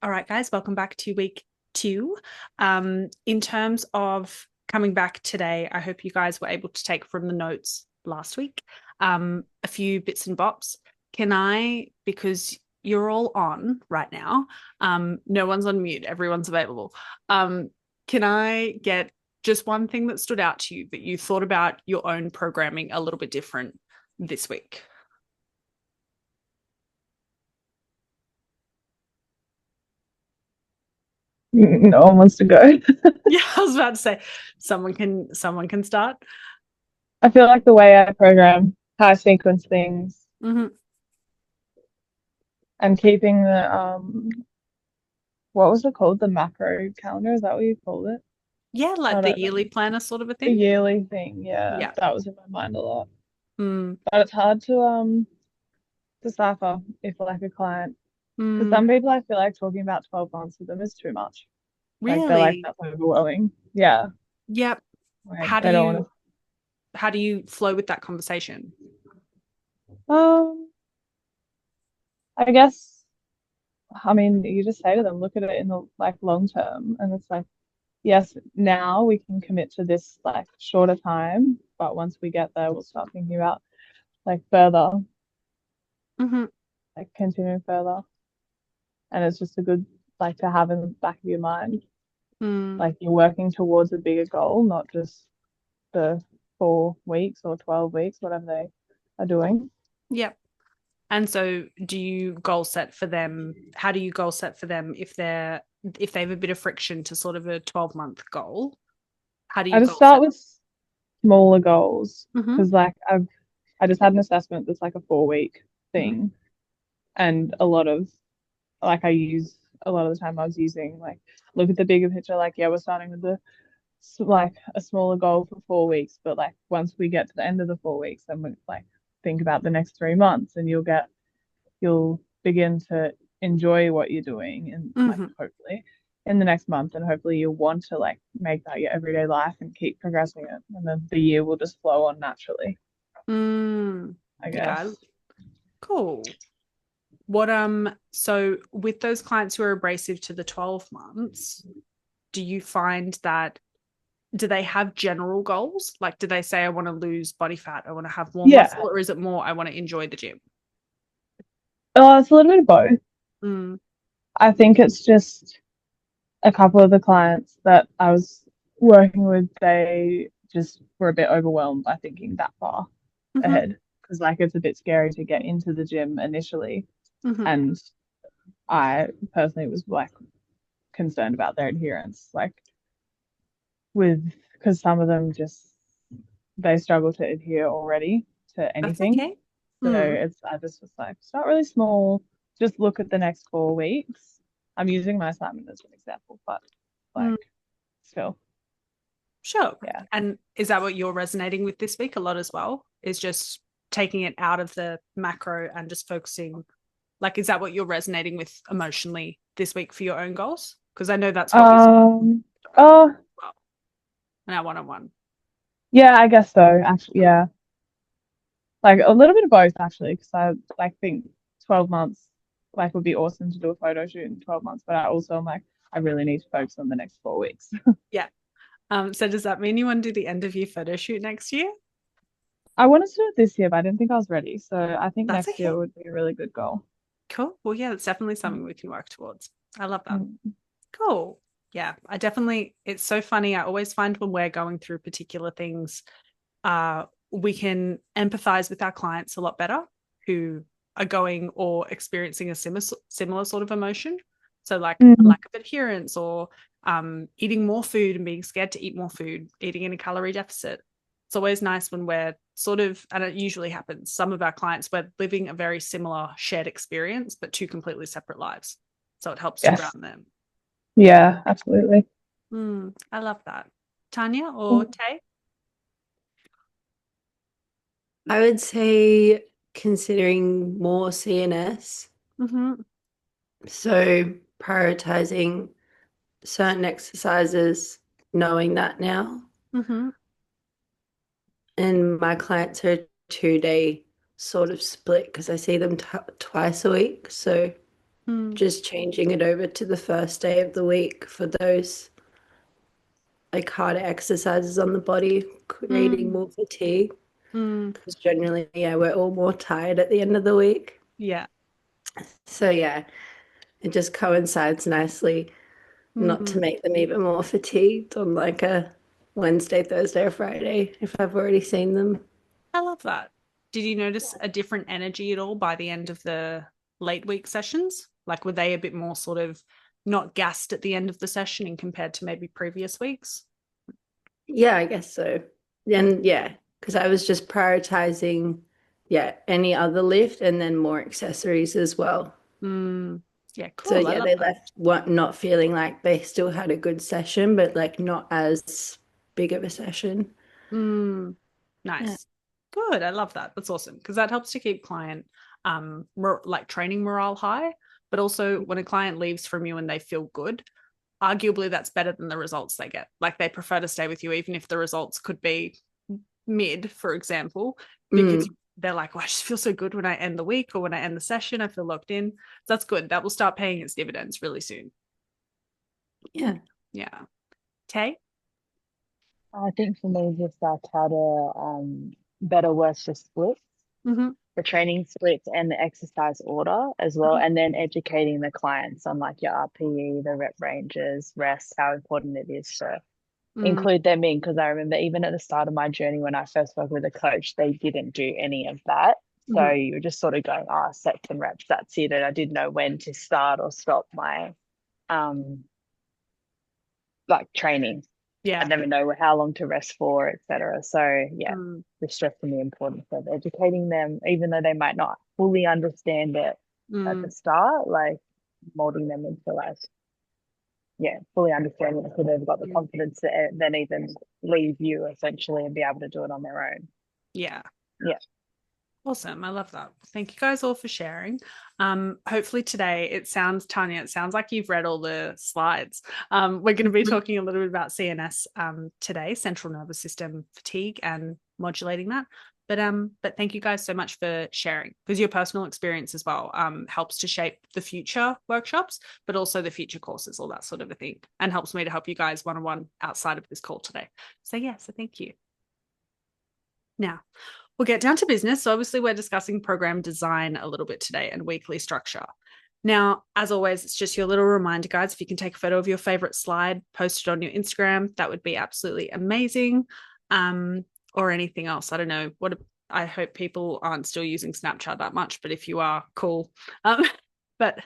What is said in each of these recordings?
All right, guys, welcome back to week two. In terms of coming back today, I hope you guys were able to take from the notes last week a few bits and bops. Because you're all on right now, no one's on mute, everyone's available. Can I get just one thing that stood out to you that you thought about your own programming a little bit different this week? No one wants to go. Yeah, I was about to say someone can start. I feel like the way I program, how I sequence things, Mm-hmm. and keeping the what was it called? The macro calendar? Is that what you called it? Yeah, I like the don't know. yearly planner sort of a The thing. yearly thing, yeah, Yeah. that was in my mind a lot. Mm, But it's hard to decipher if like a client, because mm, some people I feel like talking about 12 months with them is too much. Like they're like really? that's overwhelming. Yeah, Yep. like How do they don't want you how do you flow with that conversation? to. I guess. I mean, you just say to them, look at it in the like long term, and it's like, yes, now we can commit to this like shorter time, but once we get there, we'll start thinking about like further, Hmm. like continuing further. And it's just a good like to have in the back of your mind, Mm, like you're working towards a bigger goal, not just the 4 weeks or 12 weeks, whatever they are doing. yep. And so do you goal set for them? How do you goal set for them if they have a bit of friction to sort of a 12-month goal? How do I you just goal start set? with smaller goals Mm-hmm. because like I just had an assessment that's like a 4 week Mm-hmm. thing, and a lot of like I use a lot of the time I was using like look at the bigger picture, like yeah, we're starting with the like a smaller goal for 4 weeks, but like once we get to the end of the 4 weeks, then we like think about the next 3 months, and you'll begin to enjoy what you're doing, and like Mm-hmm. hopefully in the next month, and hopefully you'll want to like make that your everyday life and keep progressing it, and then the year will just flow on naturally, Mm, I yeah, guess. cool. So with those clients who are abrasive to the 12 months, do you find that do they have general goals? Like, do they say, I want to lose body fat, I want to have more Yeah. muscle, or is it more, I want to enjoy the gym? It's a little bit of both. Mm, I think it's just a couple of the clients that I was working with, they just were a bit overwhelmed by thinking that far mm-hmm, ahead because, like, it's a bit scary to get into the gym initially. mm-hmm. And I personally was like concerned about their adherence, like, with because some of them just they struggle to adhere already to That's anything. okay. So Mm, I just was like, start really small, just look at the next 4 weeks. I'm using my assignment as an example, but mm, like still. sure. Yeah. And is that what you're resonating with this week a lot as well? Is just taking it out of the macro and just focusing, like, is that what you're resonating with emotionally this week for your own goals? Because I know that's what we Um, talked about oh, well in our one-on-one. yeah, I guess so. Actually, yeah. Like a little bit of both actually, because I like think 12 months like would be awesome to do a photo shoot in 12 months, but I also am like I really need to focus on the next 4 weeks. Yeah. So does that mean you want to do the end of year photo shoot next year? I wanted to do it this year, but I didn't think I was ready. So I think That's next year okay. would be a really good goal. Cool. Well, yeah, it's definitely something we can work towards. I love that. Mm. Cool. Yeah, it's so funny. I always find when we're going through particular things, we can empathize with our clients a lot better who are going or experiencing a similar sort of emotion. So, like a Mm. lack of adherence or eating more food and being scared to eat more food, eating in a calorie deficit. It's always nice when we're sort of, and it usually happens, some of our clients, we're living a very similar shared experience, but two completely separate lives. So it helps to Yes. ground them. Yeah, absolutely. I love that. Tanya or Mm. Tay? I would say considering more CNS, Mm-hmm. so prioritizing certain exercises, knowing that now. Mm-hmm. And my clients are a 2 day sort of split because I see them twice a week. So just changing it over to the first day of the week for those like harder exercises on the body, creating more fatigue. Because generally, yeah, we're all more tired at the end of the week. Yeah. So yeah, it just coincides nicely not to make them even more fatigued on like a Wednesday, Thursday, or Friday if I've already seen them. I love that. Did you notice a different energy at all by the end of the late week sessions? Like, were they a bit more sort of not gassed at the end of the session in compared to maybe previous weeks? Yeah, I guess so. And yeah, because I was just prioritizing, yeah, any other lift and then more accessories as well. Yeah, So cool. I yeah, love they that. left not feeling like they still had a good session, but like not as big of a session. Yeah. Nice. Good. I love that. That's awesome because that helps to keep client like training morale high, but also when a client leaves from you and they feel good, arguably that's better than the results they get. Like they prefer to stay with you even if the results could be mid, for example, because they're like, well, I just feel so good when I end the week or when I end the session. I feel locked in. So that's good. That will start paying its dividends really soon. Yeah. Yeah. Tay? I think for me, just how to better work the splits, the training splits and the exercise order as well, and then educating the clients on like your RPE, the rep ranges, rest, how important it is to include them in. Because I remember even at the start of my journey when I first worked with a coach, they didn't do any of that. So you're just sort of going, oh, sets and reps, that's it. And I didn't know when to start or stop my like training. Yeah. I never know how long to rest for, etc. So yeah, the stress and the importance of educating them, even though they might not fully understand it at the start, like molding them into like, yeah, fully understanding it so they've got the confidence to then even leave you essentially and be able to do it on their own. Yeah. Yeah. Awesome. I love that. Thank you guys all for sharing. Hopefully today Tanya, it sounds like you've read all the slides. We're going to be talking a little bit about CNS today, central nervous system fatigue and modulating that. But thank you guys so much for sharing because your personal experience as well helps to shape the future workshops, but also the future courses, all that sort of a thing, and helps me to help you guys one-on-one outside of this call today. So thank you. Now, we'll get down to business. So obviously we're discussing program design a little bit today and weekly structure. Now, as always, it's just your little reminder, guys. If you can take a photo of your favorite slide, post it on your Instagram, that would be absolutely amazing. Or anything else. I don't know. I hope people aren't still using Snapchat that much, but if you are, cool. But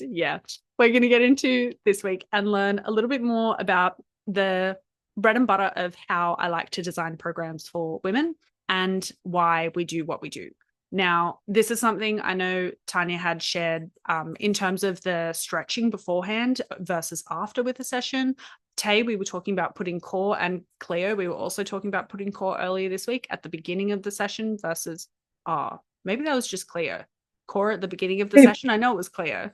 yeah, we're going to get into this week and learn a little bit more about the bread and butter of how I like to design programs for women and why we do what we do. Now, this is something I know Tanya had shared in terms of the stretching beforehand versus after with the session. Tay, we were talking about putting core, and Cleo, we were also talking about putting core earlier this week at the beginning of the session versus, maybe that was just Cleo. Core at the beginning of the session. I know it was Cleo.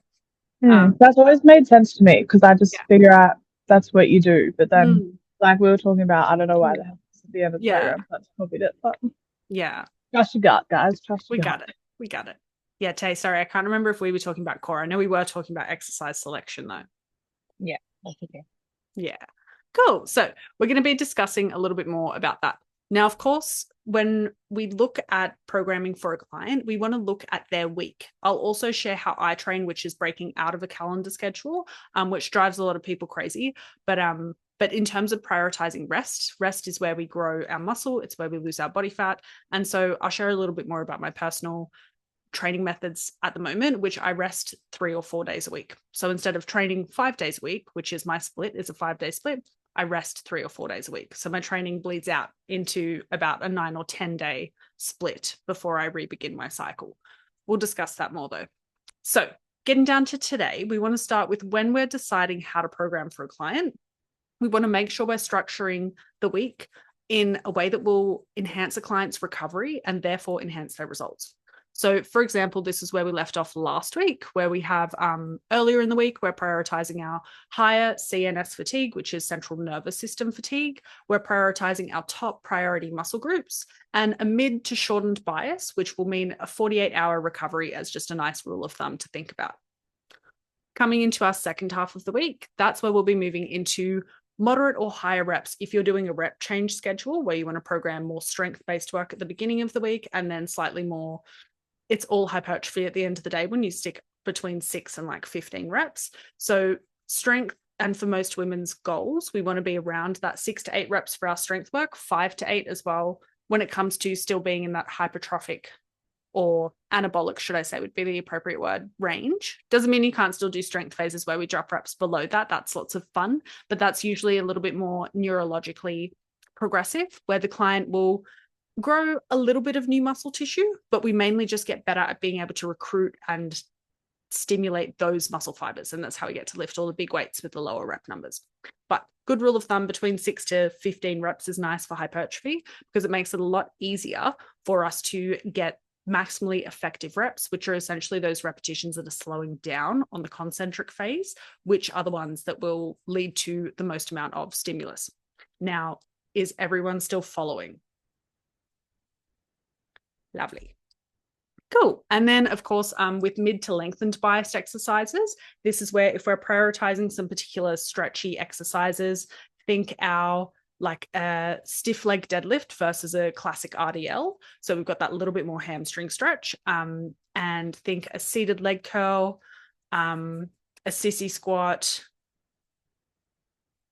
That's always made sense to me because I just figure out that's what you do. But then, like we were talking about, I don't know why the hell it's the end of the program. That's probably it. But trust your gut, guys. Trust your gut. We got it. Yeah, Tay, sorry, I can't remember if we were talking about core. I know we were talking about exercise selection though. Yeah, that's okay. Yeah, cool. So we're going to be discussing a little bit more about that. Now, of course, when we look at programming for a client, we want to look at their week. I'll also share how I train, which is breaking out of a calendar schedule, which drives a lot of people crazy. But in terms of prioritizing rest is where we grow our muscle. It's where we lose our body fat. And so I'll share a little bit more about my personal training methods at the moment, which I rest 3 or 4 days a week. So instead of training 5 days a week, which is my split, is a 5-day split, I rest 3 or 4 days a week. So my training bleeds out into about a 9 or 10-day split before I re-begin my cycle. We'll discuss that more though. So getting down to today, we want to start with when we're deciding how to program for a client, we want to make sure we're structuring the week in a way that will enhance a client's recovery and therefore enhance their results. So for example, this is where we left off last week, where we have earlier in the week, we're prioritizing our higher CNS fatigue, which is central nervous system fatigue. We're prioritizing our top priority muscle groups, and a mid to shortened bias, which will mean a 48-hour recovery as just a nice rule of thumb to think about. Coming into our second half of the week, that's where we'll be moving into moderate or higher reps if you're doing a rep change schedule where you want to program more strength-based work at the beginning of the week and then slightly more, it's all hypertrophy at the end of the day when you stick between 6 and like 15 reps. So strength, and for most women's goals, we want to be around that 6 to 8 reps for our strength work, 5 to 8 as well when it comes to still being in that hypertrophic or anabolic, should I say, would be the appropriate word, range. Doesn't mean you can't still do strength phases where we drop reps below that. That's lots of fun, but that's usually a little bit more neurologically progressive, where the client will grow a little bit of new muscle tissue, but we mainly just get better at being able to recruit and stimulate those muscle fibers. And that's how we get to lift all the big weights with the lower rep numbers. But good rule of thumb, between 6 to 15 reps is nice for hypertrophy because it makes it a lot easier for us to get maximally effective reps, which are essentially those repetitions that are slowing down on the concentric phase, which are the ones that will lead to the most amount of stimulus. Now, is everyone still following? Lovely. Cool. And then, of course, with mid to lengthened biased exercises, this is where if we're prioritizing some particular stretchy exercises, think our like a stiff leg deadlift versus a classic RDL. So we've got that little bit more hamstring stretch, and think a seated leg curl, a sissy squat,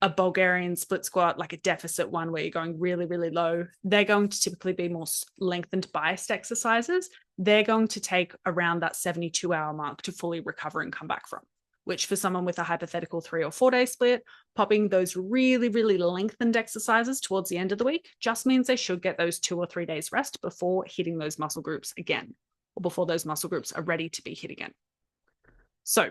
a Bulgarian split squat, like a deficit one where you're going really, really low. They're going to typically be more lengthened biased exercises. They're going to take around that 72-hour mark to fully recover and come back from, which for someone with a hypothetical 3 or 4 day split, popping those really, really lengthened exercises towards the end of the week just means they should get those 2 or 3 days rest before hitting those muscle groups again, or before those muscle groups are ready to be hit again. So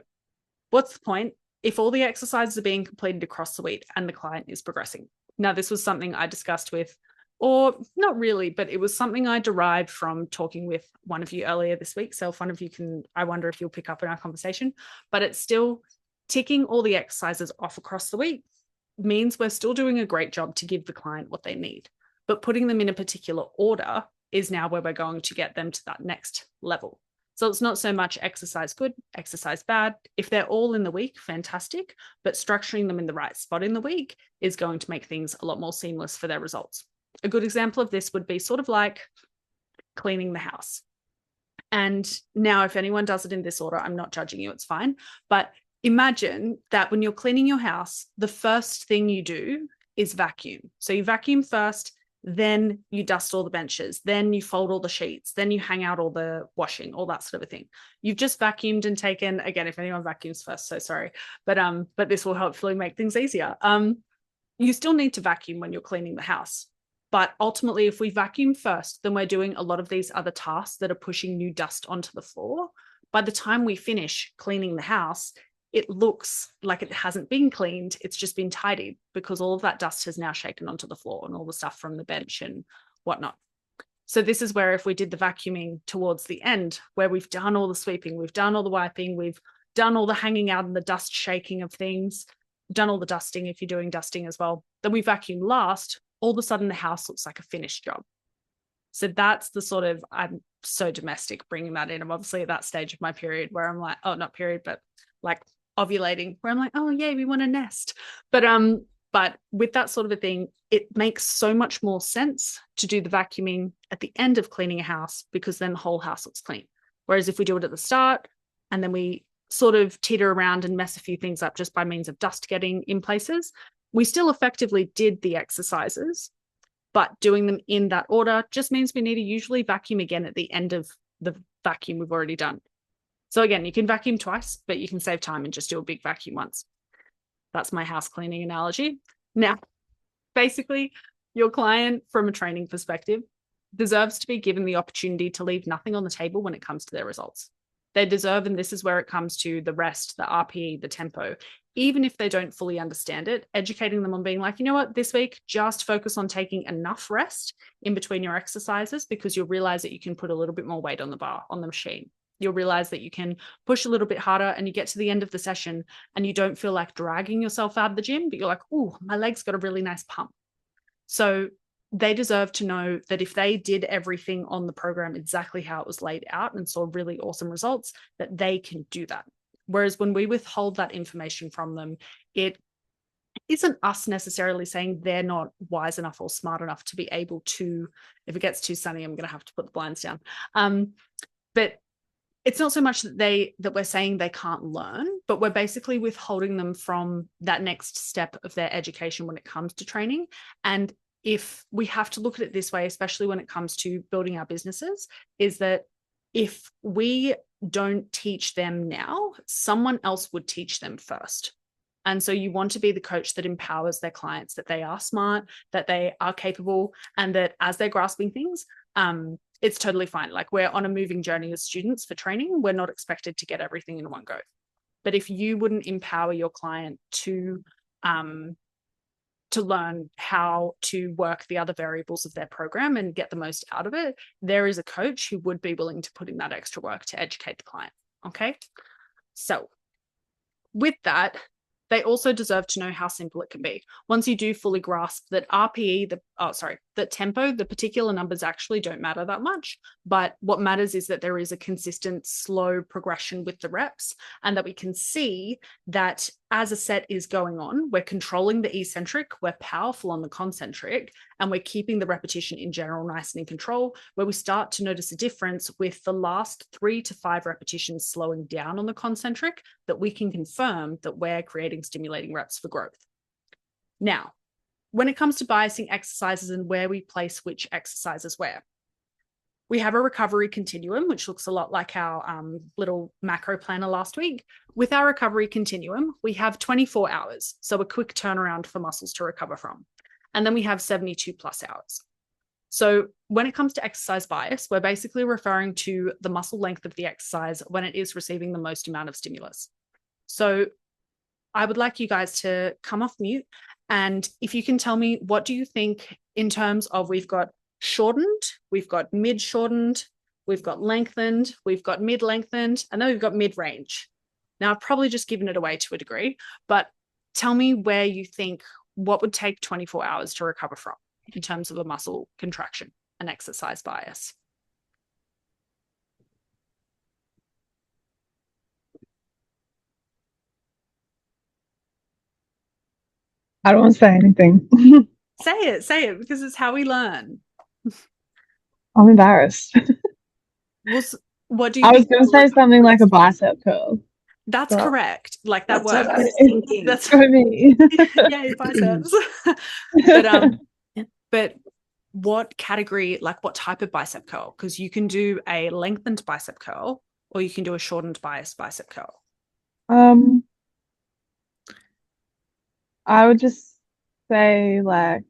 what's the point if all the exercises are being completed across the week and the client is progressing? Now, this was something I discussed with, or not really, but it was something I derived from talking with one of you earlier this week. So if one of you can, I wonder if you'll pick up in our conversation, but it's still ticking all the exercises off across the week means we're still doing a great job to give the client what they need, but putting them in a particular order is now where we're going to get them to that next level. So it's not so much exercise good, exercise bad. If they're all in the week, fantastic, but structuring them in the right spot in the week is going to make things a lot more seamless for their results. A good example of this would be sort of like cleaning the house. And now if anyone does it in this order, I'm not judging you, it's fine. But imagine that when you're cleaning your house, the first thing you do is vacuum. So you vacuum first, then you dust all the benches, then you fold all the sheets, then you hang out all the washing, all that sort of a thing. You've just vacuumed and taken, again, if anyone vacuums first, so sorry, but this will hopefully make things easier. You still need to vacuum when you're cleaning the house. But ultimately, if we vacuum first, then we're doing a lot of these other tasks that are pushing new dust onto the floor. By the time we finish cleaning the house, it looks like it hasn't been cleaned. It's just been tidied because all of that dust has now shaken onto the floor and all the stuff from the bench and whatnot. So this is where if we did the vacuuming towards the end, where we've done all the sweeping, we've done all the wiping, we've done all the hanging out and the dust shaking of things, done all the dusting if you're doing dusting as well, then we vacuum last, all of a sudden the house looks like a finished job. So that's the sort of, I'm so domestic bringing that in. I'm obviously at that stage of my period where I'm like, oh, not period, but like ovulating, where I'm like, oh yeah, we want a nest. But with that sort of a thing, it makes so much more sense to do the vacuuming at the end of cleaning a house because then the whole house looks clean. Whereas if we do it at the start and then we sort of teeter around and mess a few things up just by means of dust getting in places, we still effectively did the exercises, but doing them in that order just means we need to usually vacuum again at the end of the vacuum we've already done. So again, you can vacuum twice, but you can save time and just do a big vacuum once. That's my house cleaning analogy. Now, basically, your client, from a training perspective, deserves to be given the opportunity to leave nothing on the table when it comes to their results. They deserve, and this is where it comes to the rest, the RPE, the tempo, even if they don't fully understand it, educating them on being like, you know what, this week, just focus on taking enough rest in between your exercises, because you'll realize that you can put a little bit more weight on the bar, on the machine. You'll realize that you can push a little bit harder, and you get to the end of the session and you don't feel like dragging yourself out of the gym, but you're like, oh, my legs got a really nice pump. So they deserve to know that if they did everything on the program exactly how it was laid out and saw really awesome results, that they can do that. Whereas when we withhold that information from them, it isn't us necessarily saying they're not wise enough or smart enough to be able to, if it gets too sunny, I'm going to have to put the blinds down. But it's not so much that we're saying they can't learn, but we're basically withholding them from that next step of their education when it comes to training. And if we have to look at it this way, especially when it comes to building our businesses, is that if we don't teach them now, someone else would teach them first. And so you want to be the coach that empowers their clients, that they are smart, that they are capable, and that as they're grasping things, it's totally fine. Like, we're on a moving journey as students for training. We're not expected to get everything in one go. But if you wouldn't empower your client to learn how to work the other variables of their program and get the most out of it, there is a coach who would be willing to put in that extra work to educate the client. Okay. So with that, they also deserve to know how simple it can be. Once you do fully grasp that RPE, that tempo, the particular numbers actually don't matter that much. But what matters is that there is a consistent, slow progression with the reps, and that we can see that as a set is going on, we're controlling the eccentric, we're powerful on the concentric, and we're keeping the repetition in general nice and in control, where we start to notice a difference with the last 3 to 5 repetitions slowing down on the concentric, that we can confirm that we're creating stimulating reps for growth. Now, when it comes to biasing exercises and where we place which exercises where, we have a recovery continuum, which looks a lot like our little macro planner last week. With our recovery continuum, we have 24 hours, so a quick turnaround for muscles to recover from. And then we have 72 plus hours. So when it comes to exercise bias, we're basically referring to the muscle length of the exercise when it is receiving the most amount of stimulus. So I would like you guys to come off mute, and if you can tell me, what do you think in terms of, we've got shortened, we've got mid shortened, we've got lengthened, we've got mid lengthened, and then we've got mid range. Now, I've probably just given it away to a degree, but tell me where you think, what would take 24 hours to recover from in terms of a muscle contraction and exercise bias. I don't want to say anything. Say it, because it's how we learn. I'm embarrassed. What do you I think? was going to say something like a bicep curl. That's correct. Like, that works. That's for me. Yay, biceps. But what category, like what type of bicep curl? Because you can do a lengthened bicep curl, or you can do a shortened bicep curl. I would just say, like,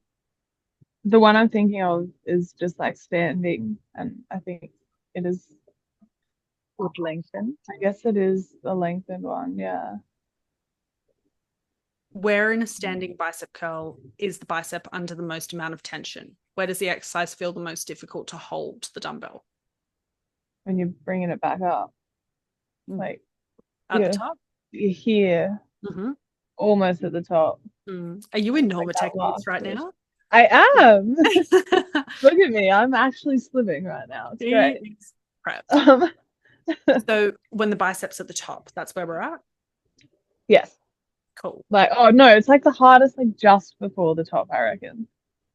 the one I'm thinking of is just like standing, and I think it is lengthened. I guess it is a lengthened one, yeah. Where in a standing bicep curl is the bicep under the most amount of tension? Where does the exercise feel the most difficult to hold the dumbbell? When you're bringing it back up, like at the top? You're here, almost at the top. Are you in Norma techniques right now? I am. Look at me, I'm actually slimming right now. It's great. So when the biceps at the top, that's where we're at? Yes. Cool. Like, oh no, it's like the hardest, like just before the top, I reckon.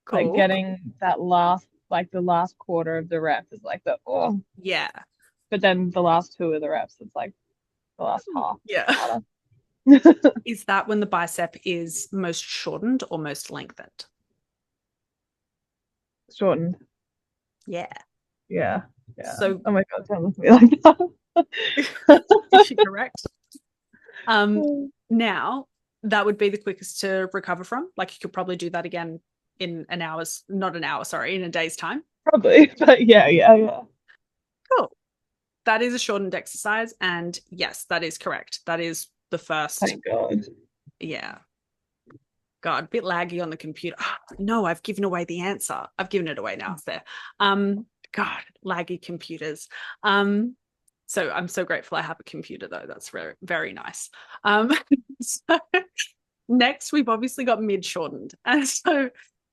Cool. Like getting that last, like the last quarter of the rep is like the, oh. Yeah. But then the last 2 of the reps, it's like the last half. Yeah. Is that when the bicep is most shortened or most lengthened? Shortened. Yeah. Yeah. Yeah. So, oh my God, don't look at me like that. Is she correct? Now, that would be the quickest to recover from. Like, you could probably do that again in in a day's time. Probably, but yeah. Cool. that is a shortened exercise. And yes, that is correct. That is the first. Thank God. Yeah. God, a bit laggy on the computer. No, I've given away the answer. I've given it away now. It's there. God, laggy computers. So I'm so grateful I have a computer though. That's very, very nice. So next, we've obviously got mid-shortened. And so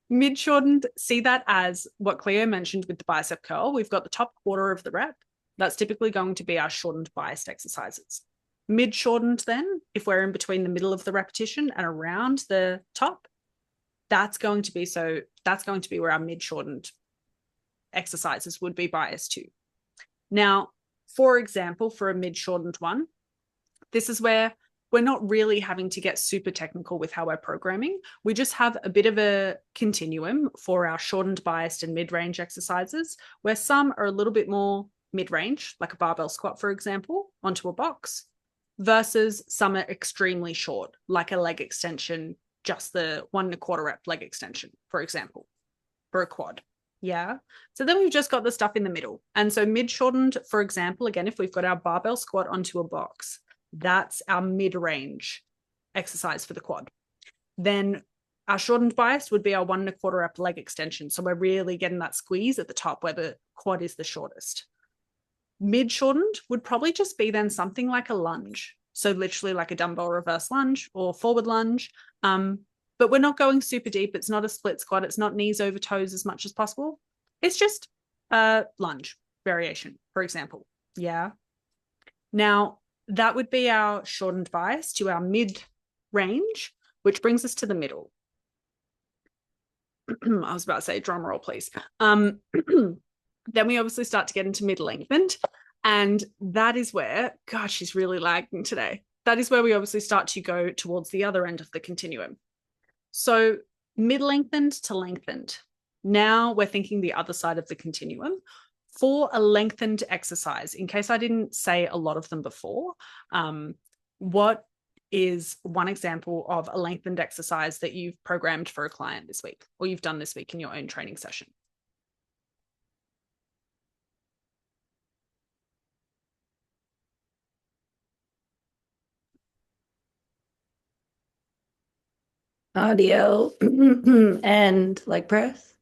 mid-shortened, see that as what Cleo mentioned with the bicep curl. We've got the top quarter of the rep. That's typically going to be our shortened biased exercises. Mid-shortened then, if we're in between the middle of the repetition and around the top, that's going to be where our mid-shortened exercises would be biased to. Now, for example, for a mid-shortened one, this is where we're not really having to get super technical with how we're programming. We just have a bit of a continuum for our shortened, biased, and mid-range exercises, where some are a little bit more mid-range, like a barbell squat, for example, onto a box, versus some are extremely short, like a leg extension, just the 1 1/4 rep leg extension, for example, for a quad. Yeah. So then we've just got the stuff in the middle. And so mid-shortened, for example, again, if we've got our barbell squat onto a box, that's our mid-range exercise for the quad. Then our shortened bias would be our 1 1/4 rep leg extension. So we're really getting that squeeze at the top where the quad is the shortest. Mid-shortened would probably just be then something like a lunge. So literally like a dumbbell reverse lunge or forward lunge. But we're not going super deep. It's not a split squat. It's not knees over toes as much as possible. It's just a lunge variation, for example. Yeah. Now, that would be our shortened bias to our mid-range, which brings us to the middle. I was about to say drum roll, please. Then we obviously start to get into mid-lengthened. And that is where, gosh, she's really lagging today. That is where we obviously start to go towards the other end of the continuum. So mid-lengthened to lengthened. Now we're thinking the other side of the continuum. For a lengthened exercise, in case I didn't say a lot of them before, what is one example of a lengthened exercise that you've programmed for a client this week or you've done this week in your own training session? RDL and leg press.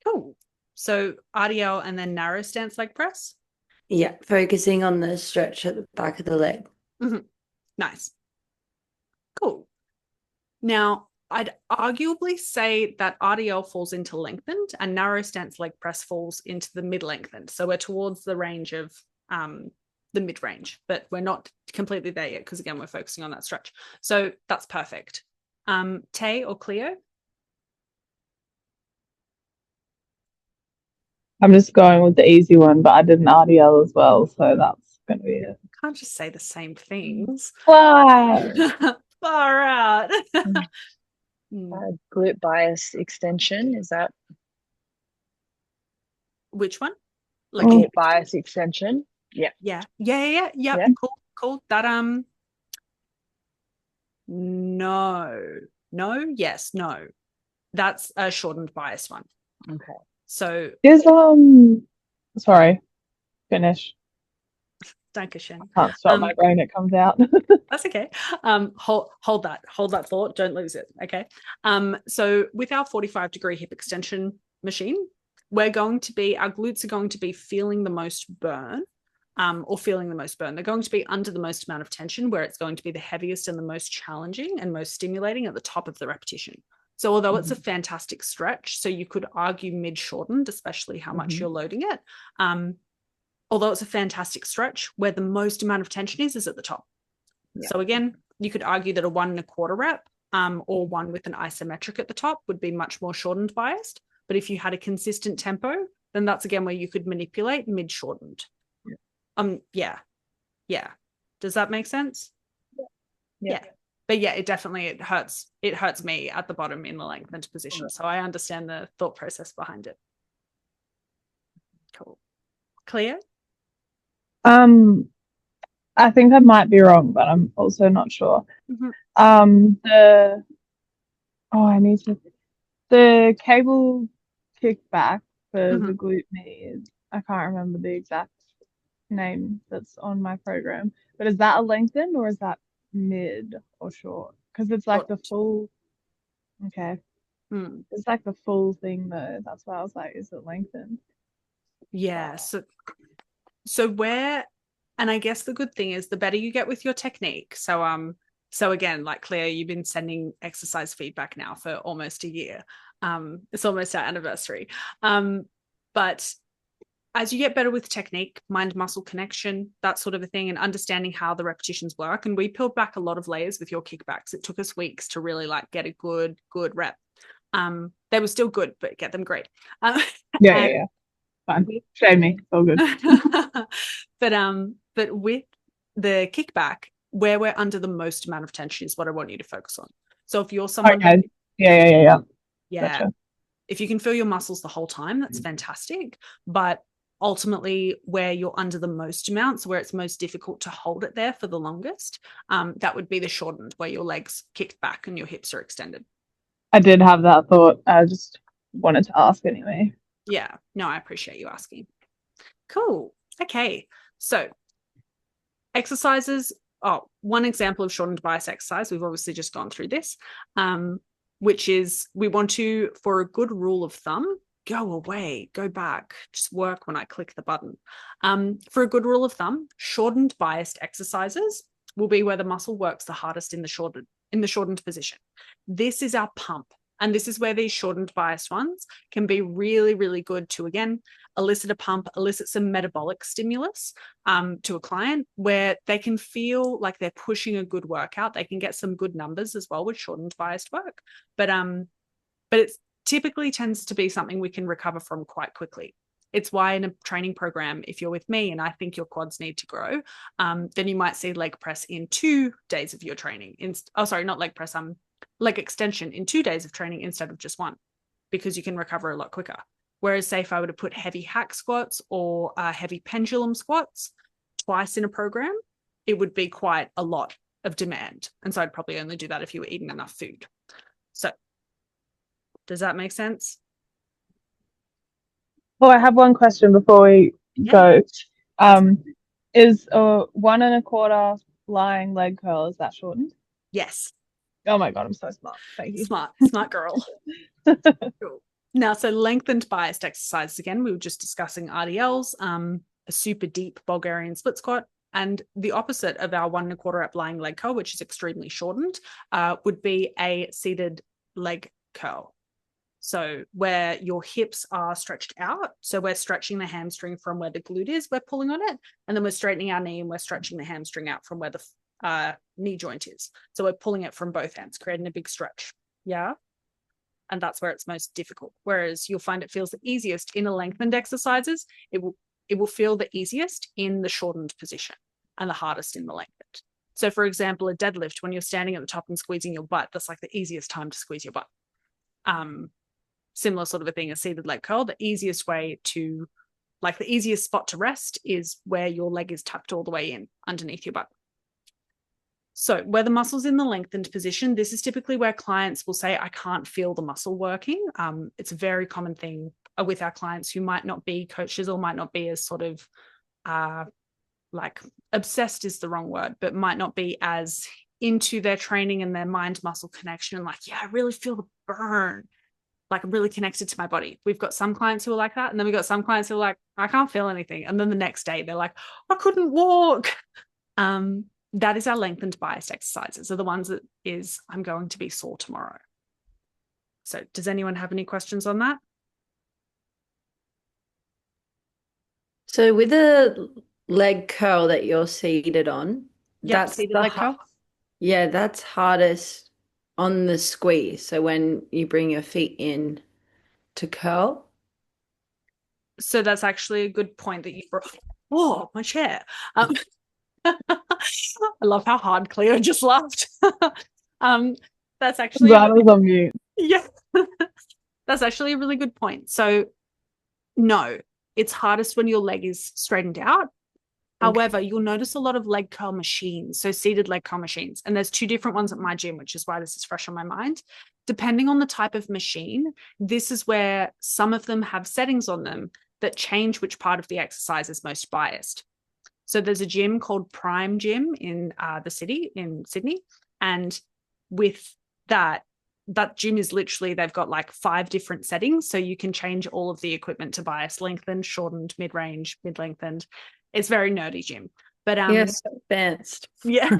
Cool. So RDL and then narrow stance leg press. Yeah, focusing on the stretch at the back of the leg. Nice. Cool. Now, I'd arguably say that RDL falls into lengthened and narrow stance leg press falls into the mid-lengthened. So we're towards the range of the mid-range, but we're not completely there yet because, again, we're focusing on that stretch. So that's perfect. Tay or Cleo? I'm just going with the easy one, but I did an RDL as well, so that's going to be it. Can't just say the same things. Far out. Glute bias extension, is that? Which one? Like glute bias extension? Yeah. Yeah. Cool. That no. That's a shortened bias one. Okay. So is sorry, finish. Dankeschön. I can't stop my brain, it comes out. That's okay. Hold that thought. Don't lose it. Okay. So with our 45-degree hip extension machine, our glutes are going to be feeling the most burn. They're going to be under the most amount of tension, where it's going to be the heaviest and the most challenging and most stimulating at the top of the repetition. So although it's a fantastic stretch, so you could argue mid-shortened, especially how much you're loading it. Although it's a fantastic stretch, where the most amount of tension is at the top. Yeah. So again, you could argue that a 1 1/4 rep or one with an isometric at the top would be much more shortened biased. But if you had a consistent tempo, then that's again where you could manipulate mid-shortened. Yeah. Does that make sense? Yeah. But yeah, it hurts me at the bottom in the lengthened position. So I understand the thought process behind it. Cool. Clear? I think I might be wrong, but I'm also not sure. The cable kickback for the glute med, I can't remember the exact name that's on my program. But is that a lengthened or is that mid or short? Because it's like the full. Okay. It's like the full thing though. That's why I was like, is it lengthened? Yeah. So where, and I guess the good thing is the better you get with your technique. So again, like Claire, you've been sending exercise feedback now for almost a year. It's almost our anniversary. But as you get better with technique, mind-muscle connection, that sort of a thing, and understanding how the repetitions work, and we peeled back a lot of layers with your kickbacks. It took us weeks to really like get a good rep. They were still good, but get them great. Yeah. Fine. Shame me. It's all good. But with the kickback, where we're under the most amount of tension is what I want you to focus on. So if you're someone, okay. Yeah. Gotcha. If you can feel your muscles the whole time, that's fantastic. But ultimately, where you're under the most amounts, where it's most difficult to hold it there for the longest, that would be the shortened, where your legs kicked back and your hips are extended. I did have that thought. I just wanted to ask anyway. Yeah, no, I appreciate you asking. Cool. Okay, so exercises. One example of shortened bias exercise, we've obviously just gone through this, which is we want to, for a good rule of thumb, go back, just work when I click the button. For a good rule of thumb, shortened biased exercises will be where the muscle works the hardest in the shortened position. This is our pump. And this is where these shortened biased ones can be really, really good to, again, elicit a pump, elicit some metabolic stimulus to a client where they can feel like they're pushing a good workout. They can get some good numbers as well with shortened biased work. But it typically tends to be something we can recover from quite quickly. It's why in a training program, if you're with me and I think your quads need to grow, then you might see leg press in 2 days of your training. Not leg press, leg extension in 2 days of training instead of just 1, because you can recover a lot quicker. Whereas say if I were to put heavy hack squats or heavy pendulum squats twice in a program, it would be quite a lot of demand. And so I'd probably only do that if you were eating enough food. So does that make sense? Well, I have one question before we go. Is a 1 1/4 lying leg curl, is that shortened? Yes. Oh my God, I'm so smart. Thank you. Smart girl. Cool. Now, so lengthened biased exercises, again, we were just discussing RDLs, a super deep Bulgarian split squat, and the opposite of our 1 1/4 rep lying leg curl, which is extremely shortened, would be a seated leg curl. So where your hips are stretched out, so we're stretching the hamstring from where the glute is, we're pulling on it, and then we're straightening our knee and we're stretching the hamstring out from where the knee joint is. So we're pulling it from both ends, creating a big stretch. Yeah. And that's where it's most difficult. Whereas you'll find it feels the easiest in the lengthened exercises. It will feel the easiest in the shortened position and the hardest in the lengthened. So for example, a deadlift, when you're standing at the top and squeezing your butt, that's like the easiest time to squeeze your butt. Similar sort of a thing, a seated leg curl, the easiest spot to rest is where your leg is tucked all the way in underneath your butt. So where the muscle's in the lengthened position, this is typically where clients will say, I can't feel the muscle working. It's a very common thing with our clients who might not be coaches or might not be as sort of like obsessed is the wrong word, but might not be as into their training and their mind-muscle connection and like, yeah, I really feel the burn. Like I'm really connected to my body. We've got some clients who are like that. And then we've got some clients who are like, I can't feel anything. And then the next day they're like, I couldn't walk. That is our lengthened biased exercises. Are the ones that is, I'm going to be sore tomorrow. So does anyone have any questions on that? So with the leg curl that you're seated on, that's seated leg curl. Yeah, that's hardest on the squeeze. So when you bring your feet in to curl. So that's actually a good point that you brought. Oh, my chair. I love how hard Cleo just laughed. That's actually that was on mute. Yeah. That's actually a really good point. So no, it's hardest when your leg is straightened out. However, you'll notice a lot of leg curl machines, so seated leg curl machines. And there's 2 different ones at my gym, which is why this is fresh on my mind. Depending on the type of machine, this is where some of them have settings on them that change which part of the exercise is most biased. So there's a gym called Prime Gym in the city in Sydney. And with that gym is literally, they've got like 5 different settings. So you can change all of the equipment to bias, lengthened, shortened, mid-range, mid-lengthened. It's very nerdy gym. But Yes, advanced. yeah.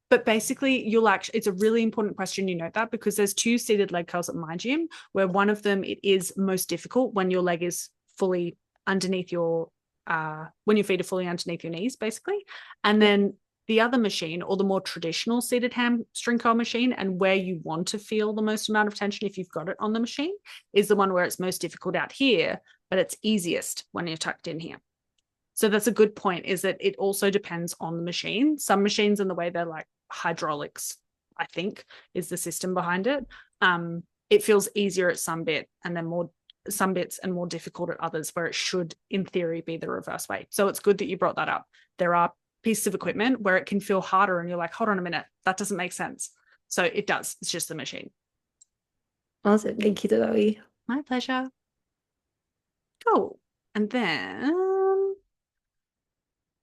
But basically, it's a really important question you note that, because there's 2 seated leg curls at my gym, where one of them, it is most difficult when your leg is fully underneath your, when your feet are fully underneath your knees, basically. And then the other machine, or the more traditional seated hamstring curl machine, and where you want to feel the most amount of tension if you've got it on the machine, is the one where it's most difficult out here, but it's easiest when you're tucked in here. So that's a good point, is that it also depends on the machine. Some machines and the way they're like hydraulics, I think, is the system behind it. It feels easier at some bits and more difficult at others, where it should, in theory, be the reverse way. So it's good that you brought that up. There are pieces of equipment where it can feel harder and you're like, hold on a minute, that doesn't make sense. So it does. It's just the machine. Awesome. Thank you, Zoe. My pleasure. Cool. And then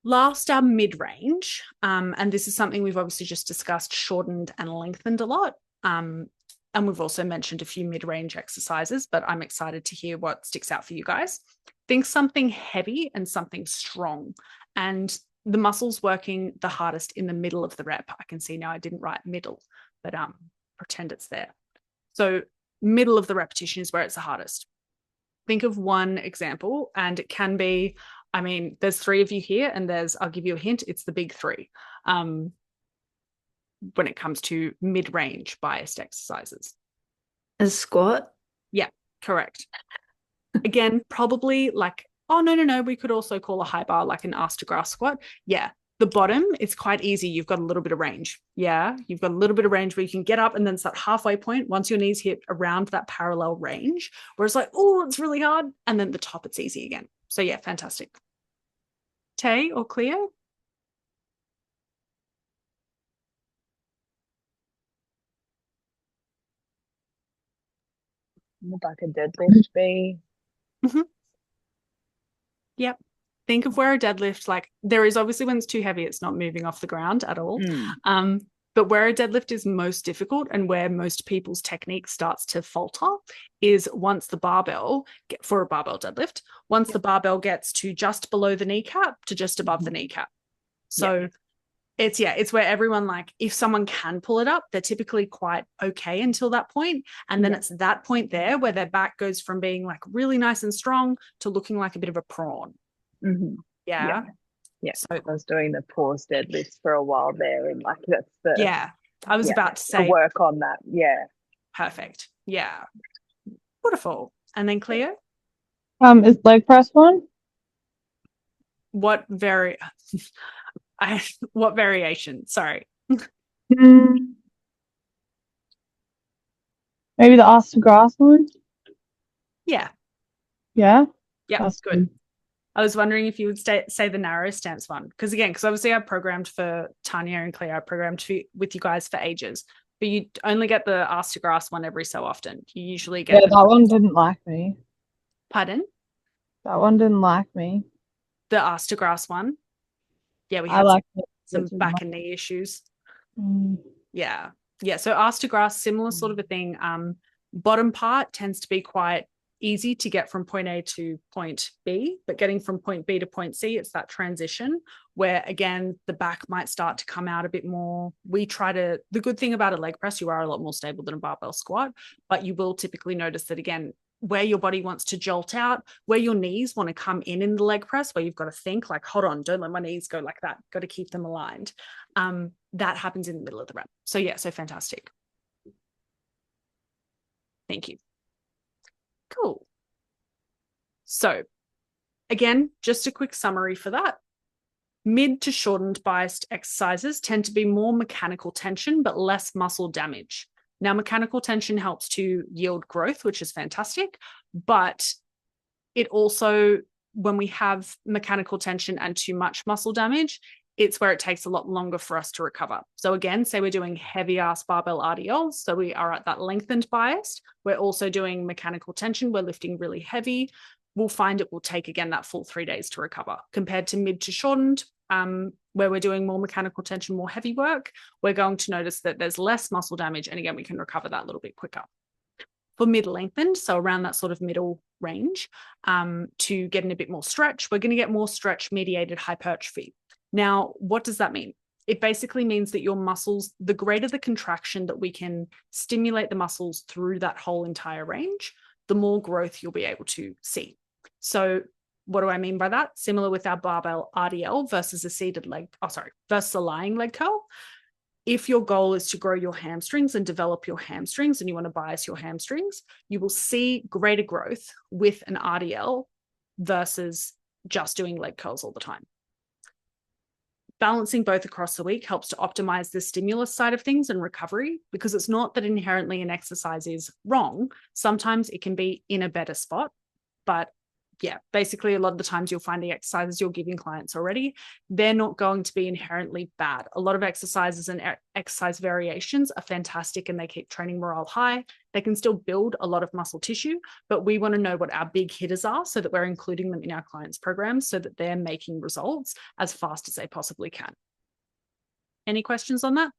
last, our mid-range, and this is something we've obviously just discussed, shortened and lengthened a lot. And we've also mentioned a few mid-range exercises, but I'm excited to hear what sticks out for you guys. Think something heavy and something strong. And the muscles working the hardest in the middle of the rep. I can see now I didn't write middle, but pretend it's there. So middle of the repetition is where it's the hardest. Think of one example, and it can be, I mean, there's 3 of you here, and I'll give you a hint, it's the big 3 when it comes to mid-range biased exercises. A squat? Yeah, correct. Again, probably like, oh, no, we could also call a high bar like an ass to grass squat. Yeah, the bottom, it's quite easy. You've got a little bit of range. Yeah, you've got a little bit of range where you can get up, and then it's that halfway point once your knees hit around that parallel range where it's like, oh, it's really hard. And then the top, it's easy again. So yeah, fantastic. Tay or Cleo? Would like a deadlift be? Yep. Think of where a deadlift, like there is obviously when it's too heavy, it's not moving off the ground at all. But where a deadlift is most difficult and where most people's technique starts to falter is once the barbell, for a barbell deadlift, once the barbell gets to just below the kneecap to just above the kneecap. So it's where everyone, like, if someone can pull it up, they're typically quite okay until that point. And then it's that point there where their back goes from being like really nice and strong to looking like a bit of a prawn. Yeah. So I was doing the pause deadlifts for a while there, and like that's the I was about to say work on that. Perfect. Yeah. Beautiful. And then Cleo? Is leg press one? What variation? Sorry. Maybe the ass to grass one? Yeah. Yeah? Yeah, that's good. I was wondering if you would say the narrow stance one. Because obviously I programmed for Tanya and Cleo, I programmed with you guys for ages. But you only get the ass to grass one every so often. You usually get that one didn't like me. Pardon? That one didn't like me. The ass to grass one? Yeah, we had some back and knee issues. Yeah. So ass to grass, similar sort of a thing. Bottom part tends to be quite easy to get from point A to point B, but getting from point B to point C, it's that transition where, again, the back might start to come out a bit more. The good thing about a leg press, you are a lot more stable than a barbell squat, but you will typically notice that, again, where your body wants to jolt out, where your knees want to come in the leg press, where you've got to think like, hold on, don't let my knees go like that. Got to keep them aligned. That happens in the middle of the rep. So so fantastic. Thank you. Cool. So again, just a quick summary for that. Mid to shortened biased exercises tend to be more mechanical tension, but less muscle damage. Now, mechanical tension helps to yield growth, which is fantastic, but it also, when we have mechanical tension and too much muscle damage, it's where it takes a lot longer for us to recover. So again, say we're doing heavy ass barbell RDLs, so we are at that lengthened bias. We're also doing mechanical tension. We're lifting really heavy. We'll find it will take, again, that full 3 days to recover. Compared to mid to shortened, where we're doing more mechanical tension, more heavy work, we're going to notice that there's less muscle damage. And again, we can recover that a little bit quicker. For mid-lengthened, so around that sort of middle range, to get in a bit more stretch, we're going to get more stretch-mediated hypertrophy. Now, what does that mean? It basically means that your muscles, the greater the contraction that we can stimulate the muscles through that whole entire range, the more growth you'll be able to see. So what do I mean by that? Similar with our barbell RDL versus versus a lying leg curl. If your goal is to grow your hamstrings and develop your hamstrings and you want to bias your hamstrings, you will see greater growth with an RDL versus just doing leg curls all the time. Balancing both across the week helps to optimize the stimulus side of things and recovery, because it's not that inherently an exercise is wrong. Sometimes it can be in a better spot, but yeah, basically a lot of the times you'll find the exercises you're giving clients already, they're not going to be inherently bad. A lot of exercises and exercise variations are fantastic and they keep training morale high. They can still build a lot of muscle tissue, but we want to know what our big hitters are so that we're including them in our clients' programs so that they're making results as fast as they possibly can. Any questions on that?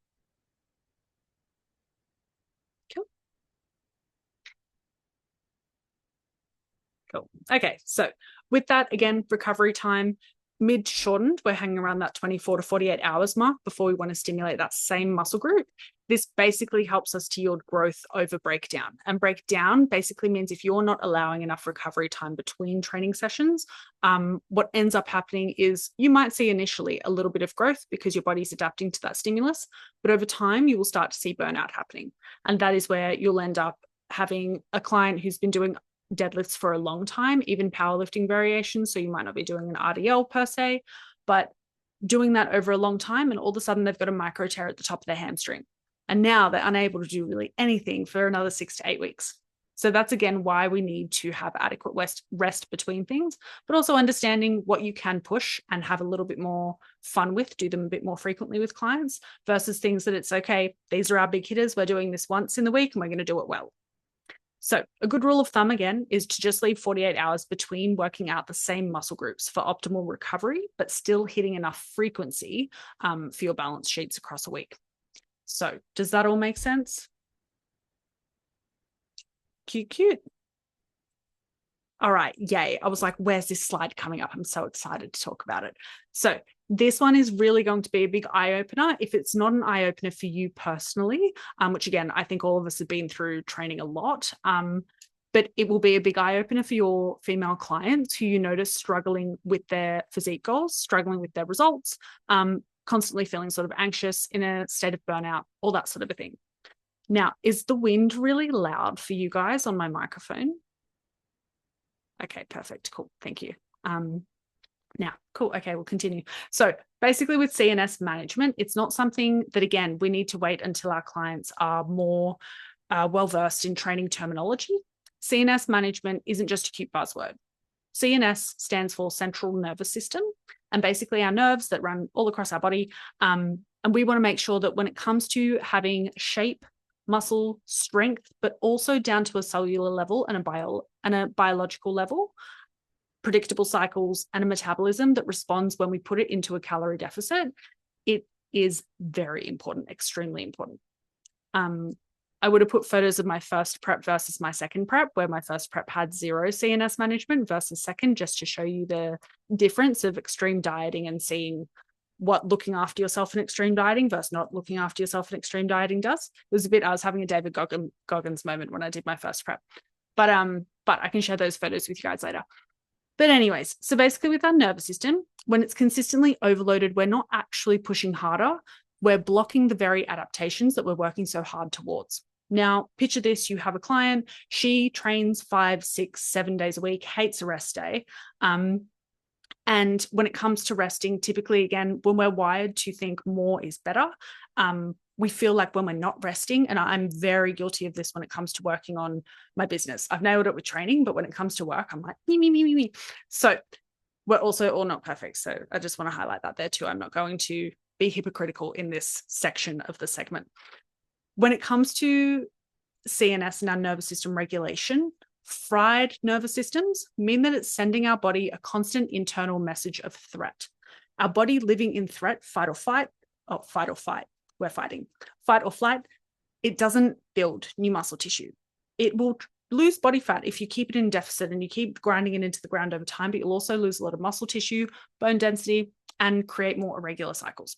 Cool. Okay, so with that, again, recovery time, mid shortened, we're hanging around that 24 to 48 hours mark before we want to stimulate that same muscle group. This basically helps us to yield growth over breakdown. And breakdown basically means if you're not allowing enough recovery time between training sessions, what ends up happening is you might see initially a little bit of growth because your body's adapting to that stimulus, but over time you will start to see burnout happening. And that is where you'll end up having a client who's been doing deadlifts for a long time, even powerlifting variations. So you might not be doing an RDL per se, but doing that over a long time. And all of a sudden they've got a micro tear at the top of their hamstring. And now they're unable to do really anything for another 6 to 8 weeks. So that's again why we need to have adequate rest between things, but also understanding what you can push and have a little bit more fun with, do them a bit more frequently with clients versus things that it's okay, these are our big hitters. We're doing this once in the week and we're going to do it well. So a good rule of thumb, again, is to just leave 48 hours between working out the same muscle groups for optimal recovery, but still hitting enough frequency for your balance sheets across a week. So does that all make sense? Cute. All right, yay. I was like, where's this slide coming up? I'm so excited to talk about it. So this one is really going to be a big eye-opener. If it's not an eye-opener for you personally, which again, I think all of us have been through training a lot, but it will be a big eye-opener for your female clients who you notice struggling with their physique goals, struggling with their results, constantly feeling sort of anxious, in a state of burnout, all that sort of a thing. Now, is the wind really loud for you guys on my microphone? Okay, perfect. Cool. Thank you. Now, cool. Okay, we'll continue. So basically with CNS management, it's not something that, again, we need to wait until our clients are more well-versed in training terminology. CNS management isn't just a cute buzzword. CNS stands for central nervous system, and basically our nerves that run all across our body. And we want to make sure that when it comes to having shape, muscle, strength, but also down to a cellular level and a biological level, predictable cycles and a metabolism that responds when we put it into a calorie deficit, it is very important, extremely important. I would have put photos of my first prep versus my second prep, where my first prep had 0 CNS management versus second, just to show you the difference of extreme dieting and seeing what looking after yourself in extreme dieting versus not looking after yourself in extreme dieting does. It was a bit, I was having a David Goggins moment when I did my first prep, but I can share those photos with you guys later. But anyways, so basically with our nervous system, when it's consistently overloaded, we're not actually pushing harder. We're blocking the very adaptations that we're working so hard towards. Now, picture this, you have a client, she trains 5, 6, 7 days a week, hates a rest day. And when it comes to resting, typically, again, when we're wired to think more is better, we feel like when we're not resting, and I'm very guilty of this when it comes to working on my business. I've nailed it with training, but when it comes to work, I'm like, me. So we're also all not perfect. So I just want to highlight that there too. I'm not going to be hypocritical in this section of the segment. When it comes to CNS and our nervous system regulation, fried nervous systems mean that it's sending our body a constant internal message of threat. Our body living in threat, fight or flight, we're fighting, fight or flight, it doesn't build new muscle tissue. It will lose body fat if you keep it in deficit and you keep grinding it into the ground over time, but you'll also lose a lot of muscle tissue, bone density, and create more irregular cycles.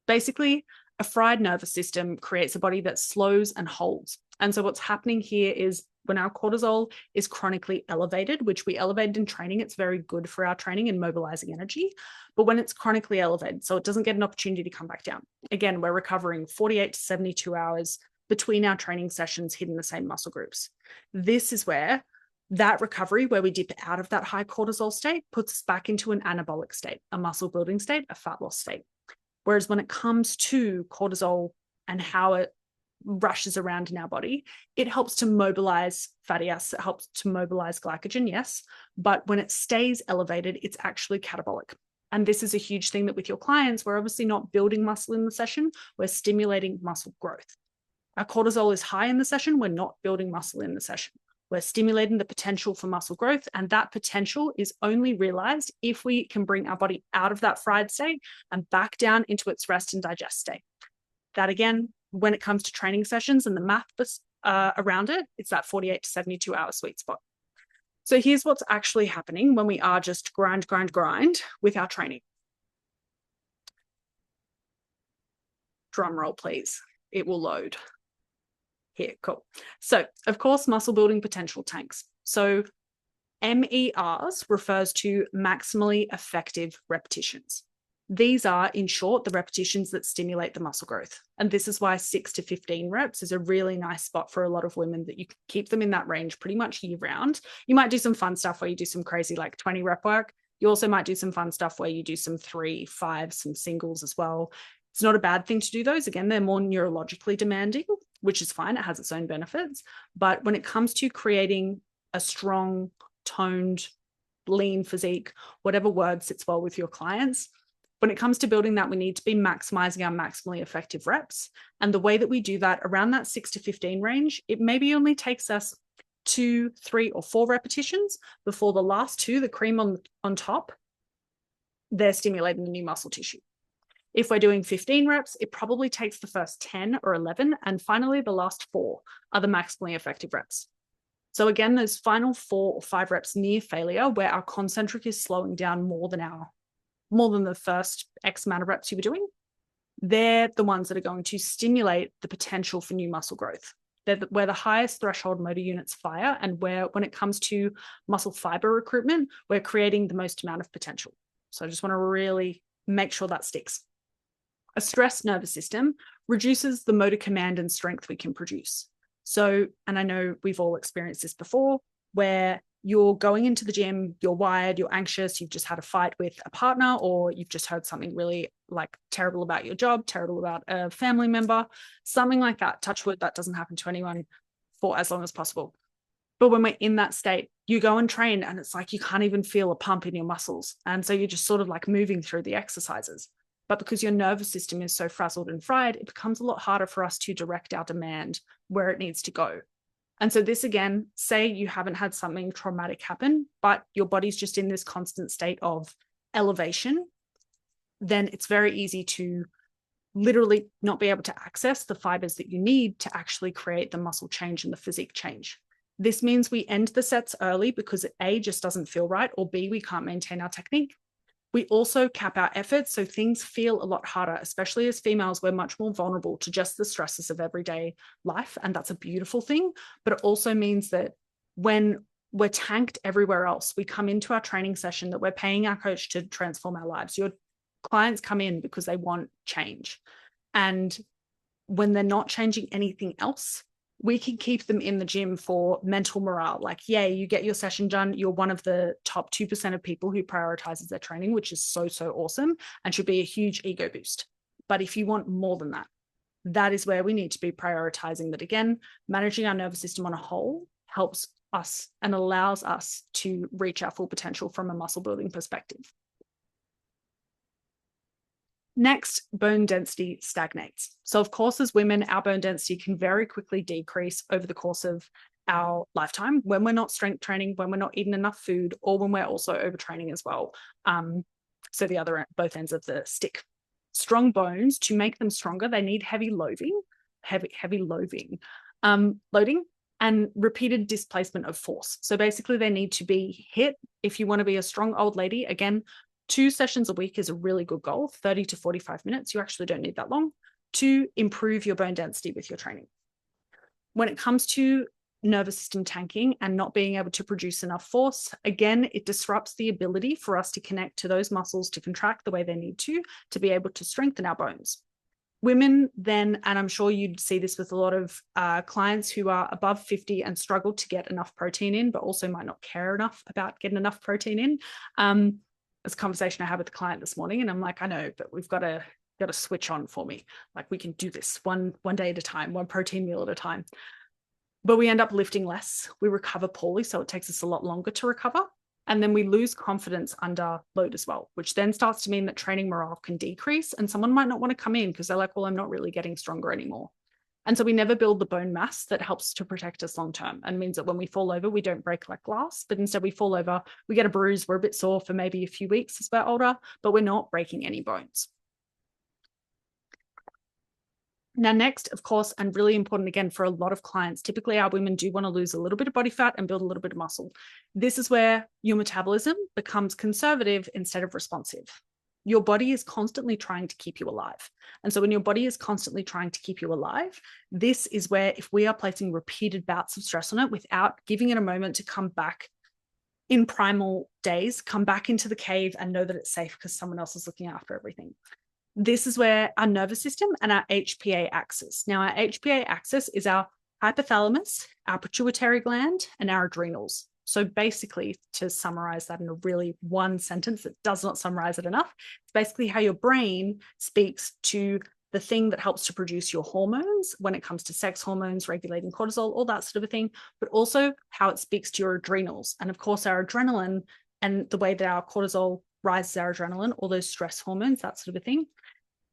Basically, a fried nervous system creates a body that slows and holds. And so what's happening here is when our cortisol is chronically elevated, which we elevated in training, it's very good for our training and mobilizing energy. But when it's chronically elevated, so it doesn't get an opportunity to come back down. Again, we're recovering 48 to 72 hours between our training sessions hitting the same muscle groups. This is where that recovery, where we dip out of that high cortisol state, puts us back into an anabolic state, a muscle building state, a fat loss state. Whereas when it comes to cortisol and how it rushes around in our body, it helps to mobilize fatty acids, it helps to mobilize glycogen, yes, but when it stays elevated, it's actually catabolic. And this is a huge thing that with your clients, we're obviously not building muscle in the session, we're stimulating muscle growth. Our cortisol is high in the session, we're not building muscle in the session. We're stimulating the potential for muscle growth, and that potential is only realized if we can bring our body out of that fried state and back down into its rest and digest state. That again, when it comes to training sessions and the math around it, it's that 48 to 72 hour sweet spot. So here's what's actually happening when we are just grind with our training. Drum roll, please. It will load. Here, cool. So, of course, muscle building potential tanks. So MERs refers to maximally effective repetitions. These are, in short, the repetitions that stimulate the muscle growth. And this is why 6 to 15 reps is a really nice spot for a lot of women, that you can keep them in that range pretty much year round. You might do some fun stuff where you do some crazy like 20 rep work. You also might do some fun stuff where you do some 3, 5, some singles as well. It's not a bad thing to do those. Again, they're more neurologically demanding, which is fine. It has its own benefits. But when it comes to creating a strong, toned, lean physique, whatever word sits well with your clients, when it comes to building that, we need to be maximizing our maximally effective reps. And the way that we do that around that 6 to 15 range, it maybe only takes us 2, 3, or 4 repetitions before the last 2, the cream on top, they're stimulating the new muscle tissue. If we're doing 15 reps, it probably takes the first 10 or 11, and finally the last 4 are the maximally effective reps. So again, those final 4 or 5 reps near failure, where our concentric is slowing down more than the first X amount of reps you were doing, they're the ones that are going to stimulate the potential for new muscle growth. They're where the highest threshold motor units fire, and where, when it comes to muscle fiber recruitment, we're creating the most amount of potential. So I just want to really make sure that sticks. A stressed nervous system reduces the motor command and strength we can produce. So, and I know we've all experienced this before, where you're going into the gym, you're wired, you're anxious, you've just had a fight with a partner, or you've just heard something really like terrible about your job, terrible about a family member, something like that. Touch wood, that doesn't happen to anyone for as long as possible. But when we're in that state, you go and train and it's like you can't even feel a pump in your muscles. And so you're just sort of like moving through the exercises. But because your nervous system is so frazzled and fried, it becomes a lot harder for us to direct our demand where it needs to go. And so this, again, say you haven't had something traumatic happen, but your body's just in this constant state of elevation, then it's very easy to literally not be able to access the fibers that you need to actually create the muscle change and the physique change. This means we end the sets early because A, just doesn't feel right, or B, we can't maintain our technique. We also cap our efforts, so things feel a lot harder, especially as females. We're much more vulnerable to just the stresses of everyday life, and that's a beautiful thing. But it also means that when we're tanked everywhere else, we come into our training session that we're paying our coach to transform our lives. Your clients come in because they want change. And when they're not changing anything else, we can keep them in the gym for mental morale. Like, yay, you get your session done. You're one of the top 2% of people who prioritizes their training, which is so, so awesome and should be a huge ego boost. But if you want more than that, that is where we need to be prioritizing that. Again, managing our nervous system on a whole helps us and allows us to reach our full potential from a muscle building perspective. Next, bone density stagnates. So of course, as women, our bone density can very quickly decrease over the course of our lifetime when we're not strength training, when we're not eating enough food, or when we're also overtraining as well. So the other, both ends of the stick. Strong bones, to make them stronger, they need heavy loading, loading and repeated displacement of force. So basically they need to be hit. If you want to be a strong old lady, again, 2 sessions a week is a really good goal, 30 to 45 minutes. You actually don't need that long to improve your bone density with your training. When it comes to nervous system tanking and not being able to produce enough force, again, it disrupts the ability for us to connect to those muscles to contract the way they need to be able to strengthen our bones. Women then, and I'm sure you'd see this with a lot of clients who are above 50 and struggle to get enough protein in, but also might not care enough about getting enough protein in. It's a conversation I had with the client this morning, and I'm like, I know, but we've got to switch on for me. Like, we can do this one day at a time, one protein meal at a time. But we end up lifting less. We recover poorly, so it takes us a lot longer to recover. And then we lose confidence under load as well, which then starts to mean that training morale can decrease, and someone might not want to come in because they're like, well, I'm not really getting stronger anymore. And so we never build the bone mass that helps to protect us long term, and means that when we fall over, we don't break like glass, but instead we fall over, we get a bruise, we're a bit sore for maybe a few weeks as we're older, but we're not breaking any bones. Now, next, of course, and really important again for a lot of clients, typically our women do want to lose a little bit of body fat and build a little bit of muscle. This is where your metabolism becomes conservative instead of responsive. Your body is constantly trying to keep you alive. And so when your body is constantly trying to keep you alive, this is where, if we are placing repeated bouts of stress on it without giving it a moment to come back in primal days, come back into the cave and know that it's safe because someone else is looking after everything. This is where our nervous system and our HPA axis. Now, our HPA axis is our hypothalamus, our pituitary gland, and our adrenals. So basically, to summarize that in a really one sentence that does not summarize it enough, it's basically how your brain speaks to the thing that helps to produce your hormones when it comes to sex hormones, regulating cortisol, all that sort of a thing, but also how it speaks to your adrenals. And of course, our adrenaline and the way that our cortisol rises our adrenaline, all those stress hormones, that sort of a thing.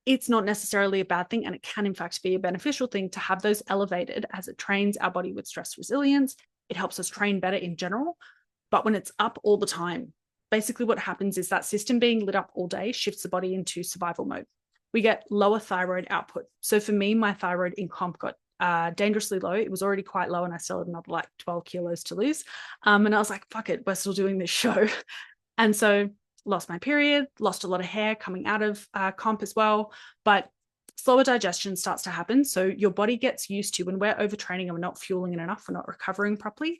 It's not necessarily a bad thing, and it can in fact be a beneficial thing to have those elevated, as it trains our body with stress resilience. It helps us train better in general. But when it's up all the time, basically what happens is that system being lit up all day shifts the body into survival mode. We get lower thyroid output. So for me, my thyroid in comp got dangerously low. It was already quite low, and I still had another like 12 kilos to lose. And I was like, fuck it, we're still doing this show. And so lost my period, lost a lot of hair coming out of comp as well, but slower digestion starts to happen. So your body gets used to, when we're overtraining and we're not fueling it enough, we're not recovering properly,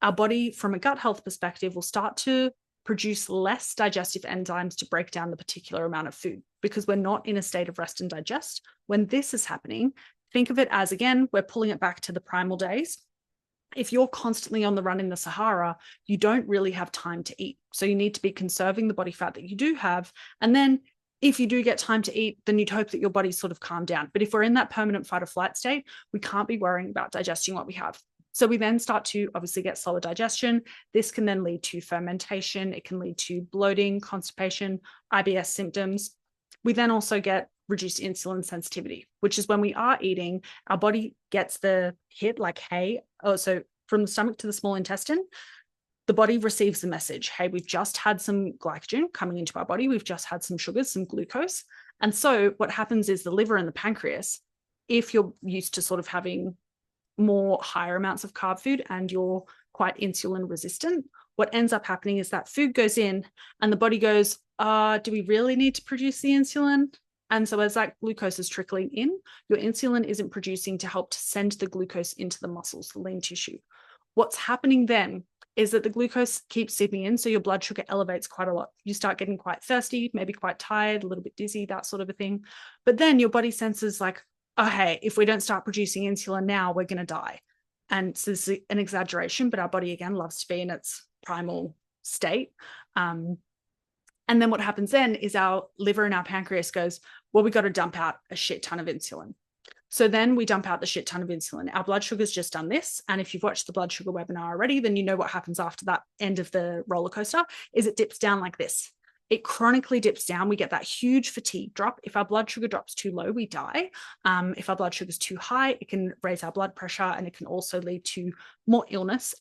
our body from a gut health perspective will start to produce less digestive enzymes to break down the particular amount of food, because we're not in a state of rest and digest. When this is happening, think of it as, again, we're pulling it back to the primal days. If you're constantly on the run in the Sahara, you don't really have time to eat. So you need to be conserving the body fat that you do have. And then if you do get time to eat, then you'd hope that your body's sort of calmed down. But if we're in that permanent fight or flight state, we can't be worrying about digesting what we have. So we then start to obviously get slower digestion. This can then lead to fermentation. It can lead to bloating, constipation, IBS symptoms. We then also get reduced insulin sensitivity, which is when we are eating, our body gets the hit like, hey, so from the stomach to the small intestine, the body receives the message, hey, we've just had some glycogen coming into our body. We've just had some sugars, some glucose. And so what happens is the liver and the pancreas, if you're used to sort of having more higher amounts of carb food and you're quite insulin resistant, what ends up happening is that food goes in and the body goes, do we really need to produce the insulin? And so as that glucose is trickling in, your insulin isn't producing to help to send the glucose into the muscles, the lean tissue. What's happening then is that the glucose keeps seeping in, so your blood sugar elevates quite a lot. You start getting quite thirsty, maybe quite tired, a little bit dizzy, that sort of a thing. But then your body senses like, oh, hey, if we don't start producing insulin now, we're going to die. And so this is an exaggeration, but our body, again, loves to be in its primal state. And then what happens then is our liver and our pancreas goes, well, we got to dump out a shit ton of insulin. So then we dump out the shit ton of insulin. Our blood sugar's just done this. And if you've watched the blood sugar webinar already, then you know what happens after that end of the roller coaster is it dips down like this. It chronically dips down. We get that huge fatigue drop. If our blood sugar drops too low, we die. If our blood sugar is too high, it can raise our blood pressure, and it can also lead to more illness.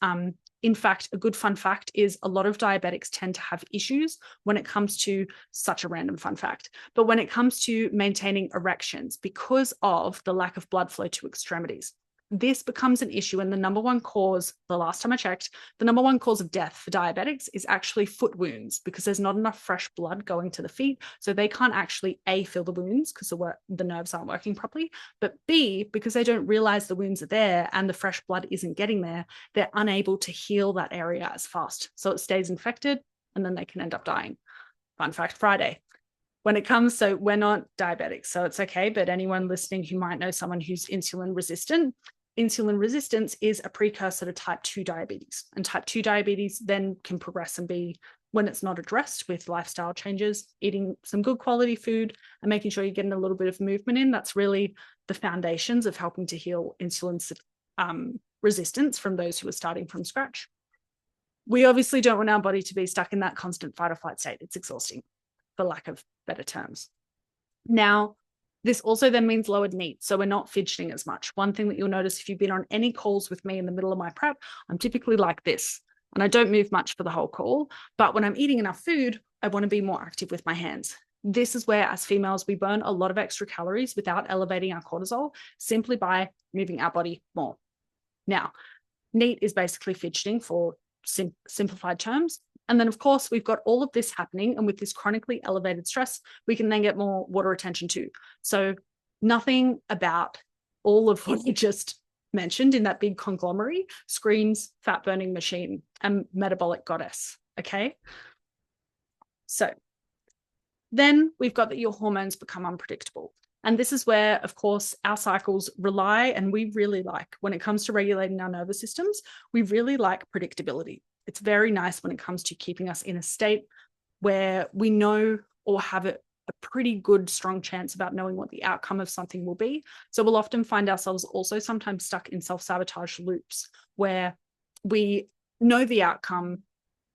In fact, a good fun fact is a lot of diabetics tend to have issues when it comes to such a random fun fact, but when it comes to maintaining erections because of the lack of blood flow to extremities. This becomes an issue, and the number one cause, the last time I checked, the number one cause of death for diabetics is actually foot wounds, because there's not enough fresh blood going to the feet. So they can't actually A, fill the wounds because the nerves aren't working properly, but B, because they don't realize the wounds are there and the fresh blood isn't getting there, they're unable to heal that area as fast. So it stays infected and then they can end up dying. Fun fact Friday. So we're not diabetics, so it's okay, but anyone listening who might know someone who's insulin resistance is a precursor to type 2 diabetes. And type 2 diabetes then can progress and be, when it's not addressed with lifestyle changes, eating some good quality food and making sure you're getting a little bit of movement in, that's really the foundations of helping to heal insulin resistance from those who are starting from scratch. We obviously don't want our body to be stuck in that constant fight or flight state. It's exhausting, for lack of better terms. Now, this also then means lowered NEAT, so we're not fidgeting as much. One thing that you'll notice if you've been on any calls with me in the middle of my prep, I'm typically like this, and I don't move much for the whole call, but when I'm eating enough food, I want to be more active with my hands. This is where, as females, we burn a lot of extra calories without elevating our cortisol, simply by moving our body more. Now, NEAT is basically fidgeting for simplified terms. And then, of course, we've got all of this happening. And with this chronically elevated stress, we can then get more water retention too. So nothing about all of what you just mentioned in that big conglomerate screams fat burning machine and metabolic goddess. Okay. So then we've got that your hormones become unpredictable. And this is where, of course, our cycles rely, and we really like, when it comes to regulating our nervous systems, we really like predictability. It's very nice when it comes to keeping us in a state where we know or have a pretty good, strong chance about knowing what the outcome of something will be. So we'll often find ourselves also sometimes stuck in self-sabotage loops where we know the outcome,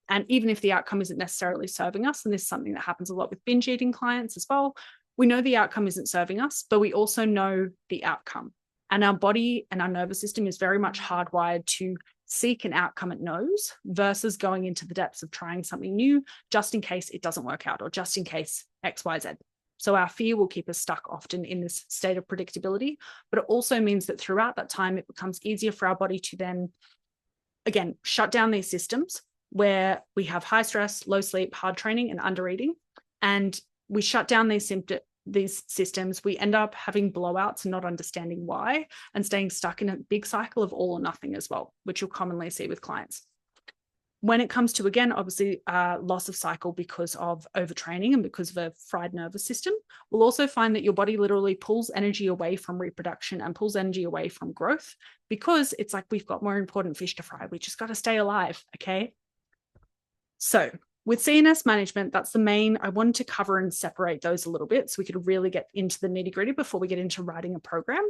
and even if the outcome isn't necessarily serving us, and this is something that happens a lot with binge eating clients as well, we know the outcome isn't serving us, but we also know the outcome. And our body and our nervous system is very much hardwired to seek an outcome it knows versus going into the depths of trying something new just in case it doesn't work out or just in case X, Y, Z. So our fear will keep us stuck often in this state of predictability, but it also means that throughout that time, it becomes easier for our body to then, again, shut down these systems where we have high stress, low sleep, hard training, and under eating. And we shut down these systems, we end up having blowouts and not understanding why, and staying stuck in a big cycle of all or nothing as well, which you'll commonly see with clients. When it comes to, again, obviously loss of cycle because of overtraining and because of a fried nervous system, we'll also find that your body literally pulls energy away from reproduction and pulls energy away from growth because it's like, we've got more important fish to fry. We just got to stay alive. Okay. So with CNS management, that's the main, I wanted to cover and separate those a little bit so we could really get into the nitty gritty before we get into writing a program,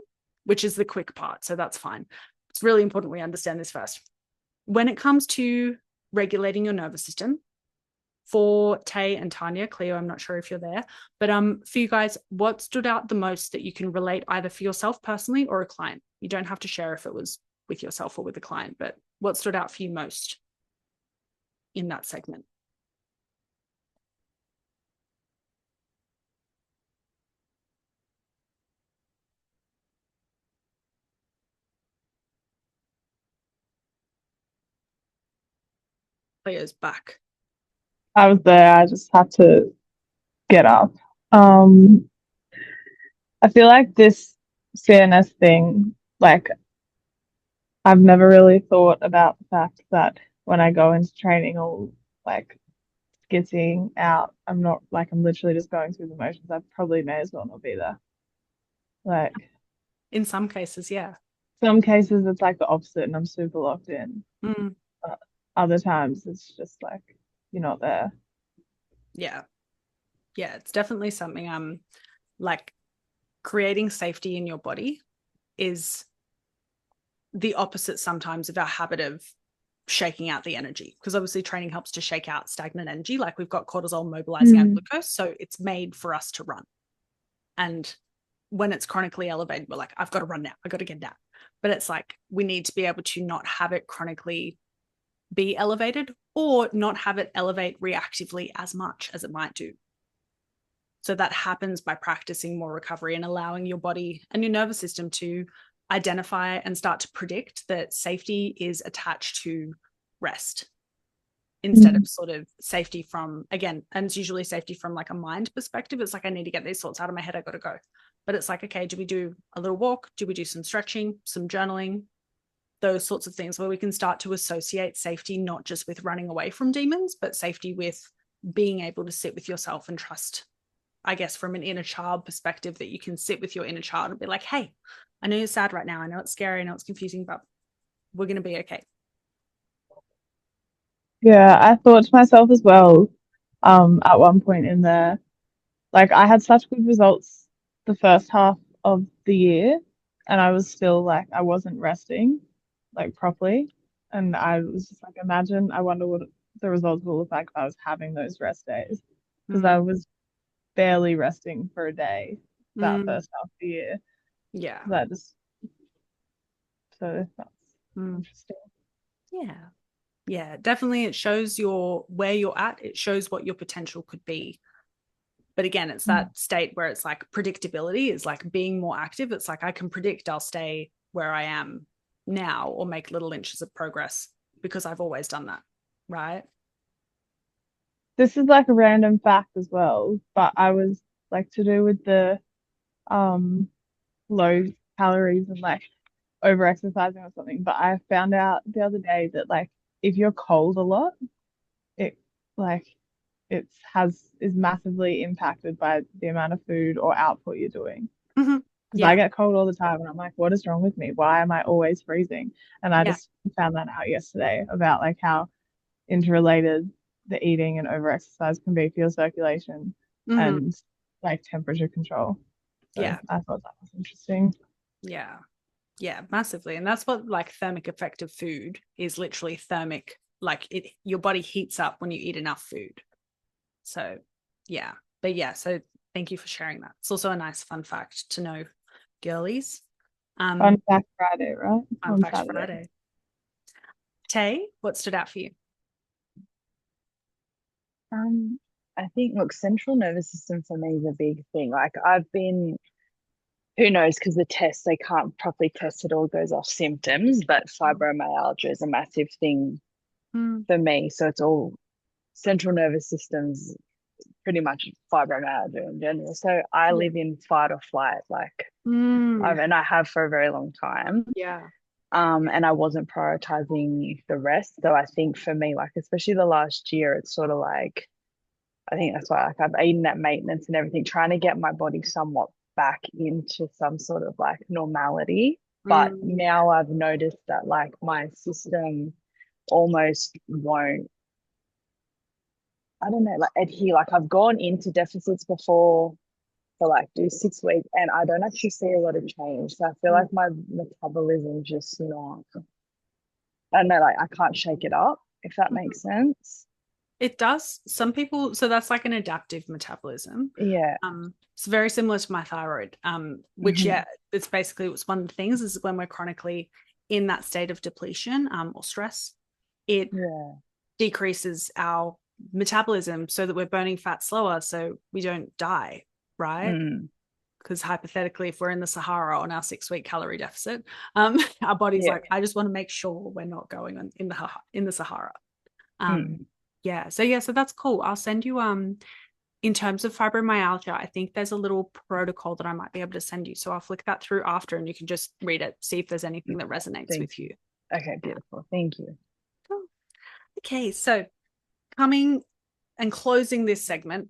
which is the quick part. So that's fine. It's really important we understand this first. When it comes to regulating your nervous system, for Tay and Tanya, Cleo, I'm not sure if you're there, but for you guys, what stood out the most that you can relate either for yourself personally or a client? You don't have to share if it was with yourself or with a client, but what stood out for you most in that segment? Cleo's back. I was there. I just had to get up. I feel like this CNS thing, like, I've never really thought about the fact that when I go into training or like skizzing out, I'm literally just going through the motions. I probably may as well not be there. Like, in some cases, yeah. Some cases it's like the opposite and I'm super locked in. But other times it's just like you're not there. Yeah. Yeah, it's definitely something like creating safety in your body is the opposite sometimes of our habit of shaking out the energy, because obviously training helps to shake out stagnant energy. Like we've got cortisol mobilizing our glucose, so it's made for us to run. And when it's chronically elevated, we're like, I've got to run now. I've got to get down. But it's like we need to be able to not have it chronically be elevated or not have it elevate reactively as much as it might do. So that happens by practicing more recovery and allowing your body and your nervous system to identify and start to predict that safety is attached to rest instead of sort of safety from, again, and it's usually safety from like a mind perspective. It's like, I need to get these thoughts out of my head. I got to go. But it's like, okay, do we do a little walk? Do we do some stretching, some journaling, those sorts of things where we can start to associate safety, not just with running away from demons, but safety with being able to sit with yourself and trust, I guess, from an inner child perspective, that you can sit with your inner child and be like, hey, I know you're sad right now. I know it's scary. I know it's confusing, but we're going to be okay. Yeah, I thought to myself as well, at one point in there, like I had such good results the first half of the year, and I was still like, I wasn't resting like properly. And I was just like, I wonder what the results will look like if I was having those rest days. Because I was barely resting for a day that first half of the year. Yeah. So that's interesting. Yeah, definitely. It shows where you're at. It shows what your potential could be. But again, it's that state where it's like predictability is like being more active. It's like, I can predict I'll stay where I am now or make little inches of progress because I've always done that. Right. This is like a random fact as well, but I was like, to do with the low calories and like over exercising or something. But I found out the other day that like if you're cold a lot, it like is massively impacted by the amount of food or output you're doing. Because I get cold all the time and I'm like, what is wrong with me? Why am I always freezing? And I just found that out yesterday about like how interrelated the eating and over exercise can be for your circulation and like temperature control. So I thought that was interesting. Yeah, massively. And that's what like thermic effect of food is, literally thermic, like your body heats up when you eat enough food. So yeah, but yeah, so thank you for sharing that. It's also a nice fun fact to know, girlies. Fun fact Friday, right? Fun fact Friday. Tay, what stood out for you? I think, look, central nervous system for me is a big thing. Like I've been, who knows, because the tests, they can't properly test it, all goes off symptoms, but fibromyalgia is a massive thing for me. So it's all central nervous systems, pretty much fibromyalgia in general. So I live in fight or flight, like, and I have for a very long time. Yeah. And I wasn't prioritizing the rest. So I think for me, like, especially the last year, it's sort of like, I think that's why like I've eaten at maintenance and everything, trying to get my body somewhat back into some sort of like normality. But now I've noticed that like my system almost won't, I don't know, like adhere. Like I've gone into deficits before for like do 6 weeks and I don't actually see a lot of change. So I feel like my metabolism just not, I don't know, like I can't shake it up, if that makes sense. It does. Some people, so that's like an adaptive metabolism. Yeah. It's very similar to my thyroid, which it's basically, it's one of the things is when we're chronically in that state of depletion or stress, it decreases our metabolism so that we're burning fat slower so we don't die, right? Because hypothetically, if we're in the Sahara on our 6-week calorie deficit, our body's like, I just want to make sure we're not going on in the Sahara. So that's cool. I'll send you in terms of fibromyalgia, I think there's a little protocol that I might be able to send you. So I'll flick that through after and you can just read it, see if there's anything that resonates with you. Okay, beautiful. Thank you. Cool. Okay, so coming and closing this segment,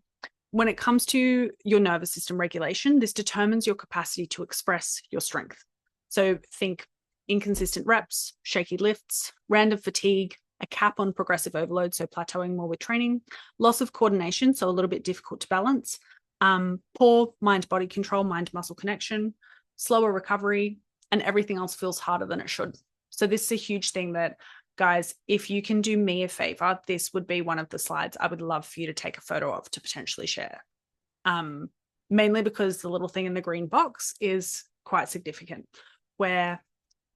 when it comes to your nervous system regulation, this determines your capacity to express your strength. So think inconsistent reps, shaky lifts, random fatigue, a cap on progressive overload, so plateauing more with training, loss of coordination, so a little bit difficult to balance, poor mind-body control, mind-muscle connection, slower recovery, and everything else feels harder than it should. So this is a huge thing that, guys, if you can do me a favor, this would be one of the slides I would love for you to take a photo of to potentially share. Mainly because the little thing in the green box is quite significant, where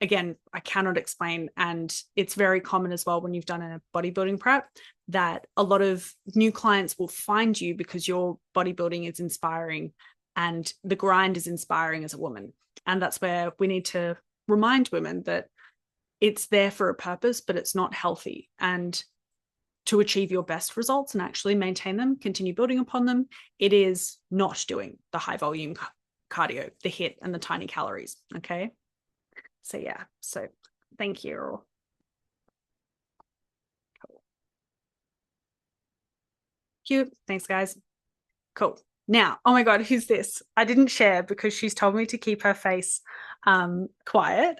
again, I cannot explain. And it's very common as well when you've done a bodybuilding prep that a lot of new clients will find you because your bodybuilding is inspiring and the grind is inspiring as a woman. And that's where we need to remind women that it's there for a purpose, but it's not healthy. And to achieve your best results and actually maintain them, continue building upon them, it is not doing the high volume cardio, the HIIT and the tiny calories. Okay. So yeah, so thank you. Cool. Cute. Thanks, guys. Cool. Now, oh my God, who's this? I didn't share because she's told me to keep her face quiet.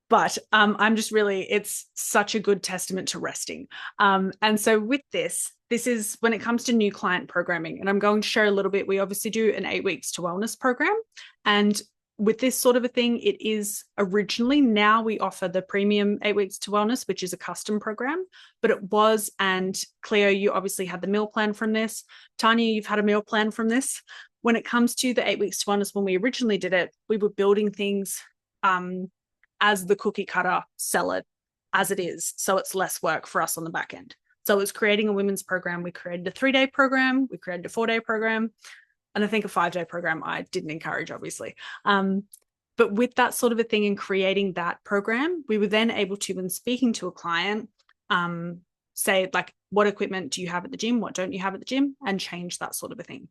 But I'm just really, it's such a good testament to resting. And so with this is when it comes to new client programming, and I'm going to share a little bit. We obviously do an 8 weeks to wellness program. And with this sort of a thing, it is originally, now we offer the premium 8 weeks to wellness, which is a custom program, but it was, and Cleo, you obviously had the meal plan from this. Tanya, you've had a meal plan from this. When it comes to the 8 weeks to wellness, when we originally did it, we were building things as the cookie cutter, sell it as it is. So it's less work for us on the back end. So it's creating a women's program. We created a 3-day program. We created a 4-day program. And I think a 5-day program I didn't encourage, obviously. But with that sort of a thing and creating that program, we were then able to, when speaking to a client, say like, what equipment do you have at the gym? What don't you have at the gym? And change that sort of a thing.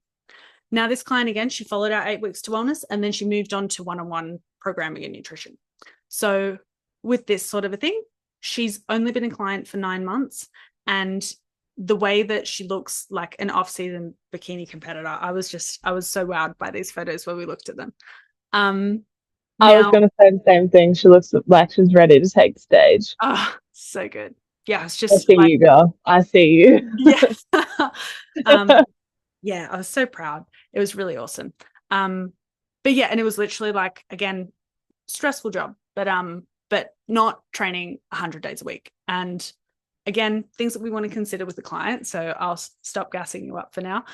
Now, this client, again, she followed our 8 weeks to wellness, and then she moved on to one-on-one programming and nutrition. So with this sort of a thing, she's only been a client for 9 months, and the way that she looks like an off-season bikini competitor, I was so wowed by these photos where we looked at them. I was going to say the same thing. She looks like she's ready to take the stage. Oh, so good. Yeah, it's just I see you, girl. I see you. Yes. Yeah, I was so proud. It was really awesome. But yeah, and it was literally like, again, stressful job, but not training 100 days a week. And again, things that we want to consider with the client. So I'll stop gassing you up for now.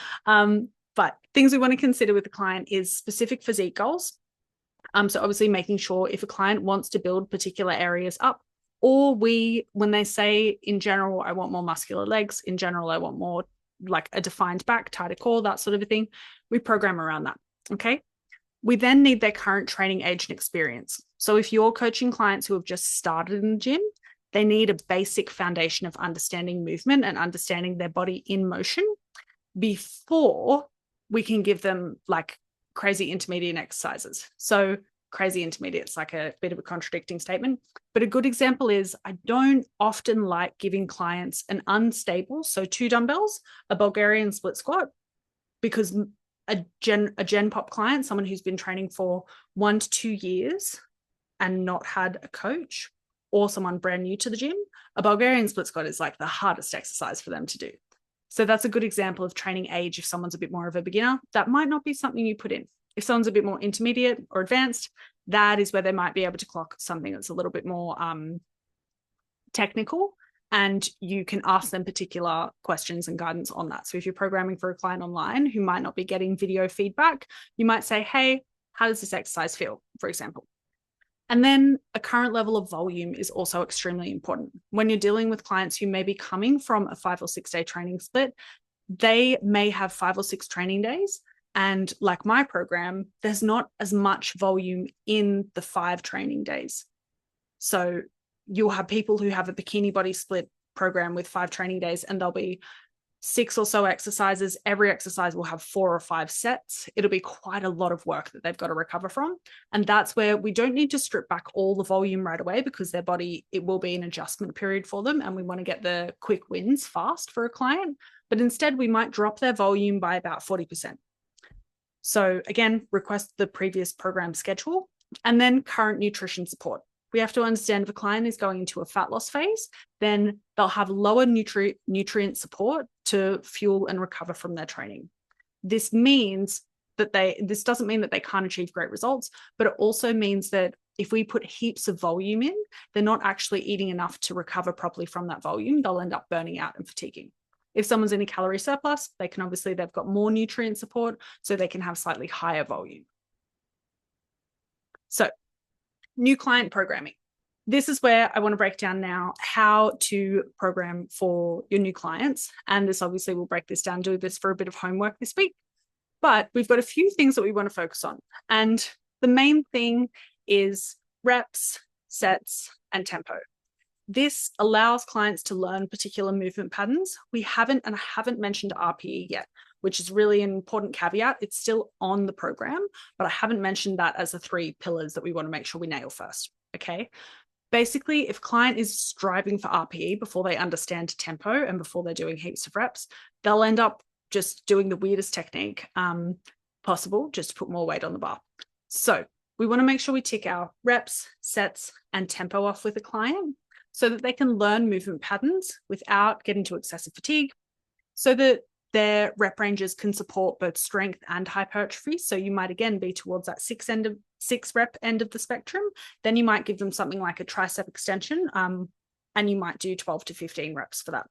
But things we want to consider with the client is specific physique goals. So obviously making sure if a client wants to build particular areas up, or when they say in general, I want more muscular legs, in general, I want more like a defined back, tighter core, that sort of a thing, we program around that. Okay. We then need their current training age and experience. So if you're coaching clients who have just started in the gym, they need a basic foundation of understanding movement and understanding their body in motion before we can give them like crazy intermediate exercises. So crazy intermediate's like a bit of a contradicting statement, but a good example is I don't often like giving clients an unstable, so 2 dumbbells, a Bulgarian split squat, because a gen pop client, someone who's been training for 1 to 2 years and not had a coach, or someone brand new to the gym, a Bulgarian split squat is like the hardest exercise for them to do. So that's a good example of training age. If someone's a bit more of a beginner, that might not be something you put in. If someone's a bit more intermediate or advanced, that is where they might be able to clock something that's a little bit more technical, and you can ask them particular questions and guidance on that. So if you're programming for a client online who might not be getting video feedback, you might say, hey, how does this exercise feel, for example? And then a current level of volume is also extremely important. When you're dealing with clients who may be coming from a 5 or 6 day training split, they may have 5 or 6 training days. And like my program, there's not as much volume in the 5 training days. So you'll have people who have a bikini body split program with 5 training days, and there'll be 6 or so exercises. Every exercise will have 4 or 5 sets. It'll be quite a lot of work that they've got to recover from. And that's where we don't need to strip back all the volume right away, because their body, it will be an adjustment period for them. And we want to get the quick wins fast for a client. But instead, we might drop their volume by about 40%. So again, request the previous program schedule, and then current nutrition support. We have to understand if a client is going into a fat loss phase, then they'll have lower nutrient support to fuel and recover from their training. This means that this doesn't mean that they can't achieve great results, but it also means that if we put heaps of volume in, they're not actually eating enough to recover properly from that volume. They'll end up burning out and fatiguing. If someone's in a calorie surplus, they've got more nutrient support, so they can have slightly higher volume. So new client programming. This is where I want to break down now how to program for your new clients. And this obviously will break this down, do this for a bit of homework this week. But we've got a few things that we want to focus on. And the main thing is reps, sets, and tempo. This allows clients to learn particular movement patterns. I haven't mentioned RPE yet, which is really an important caveat. It's still on the program, but I haven't mentioned that as the 3 pillars that we want to make sure we nail first, okay? Basically, if client is striving for RPE before they understand tempo and before they're doing heaps of reps, they'll end up just doing the weirdest technique possible, just to put more weight on the bar. So we want to make sure we tick our reps, sets, and tempo off with a client so that they can learn movement patterns without getting to excessive fatigue, so that their rep ranges can support both strength and hypertrophy. So you might again be towards that 6 rep end of the spectrum. Then you might give them something like a tricep extension, and you might do 12 to 15 reps for that.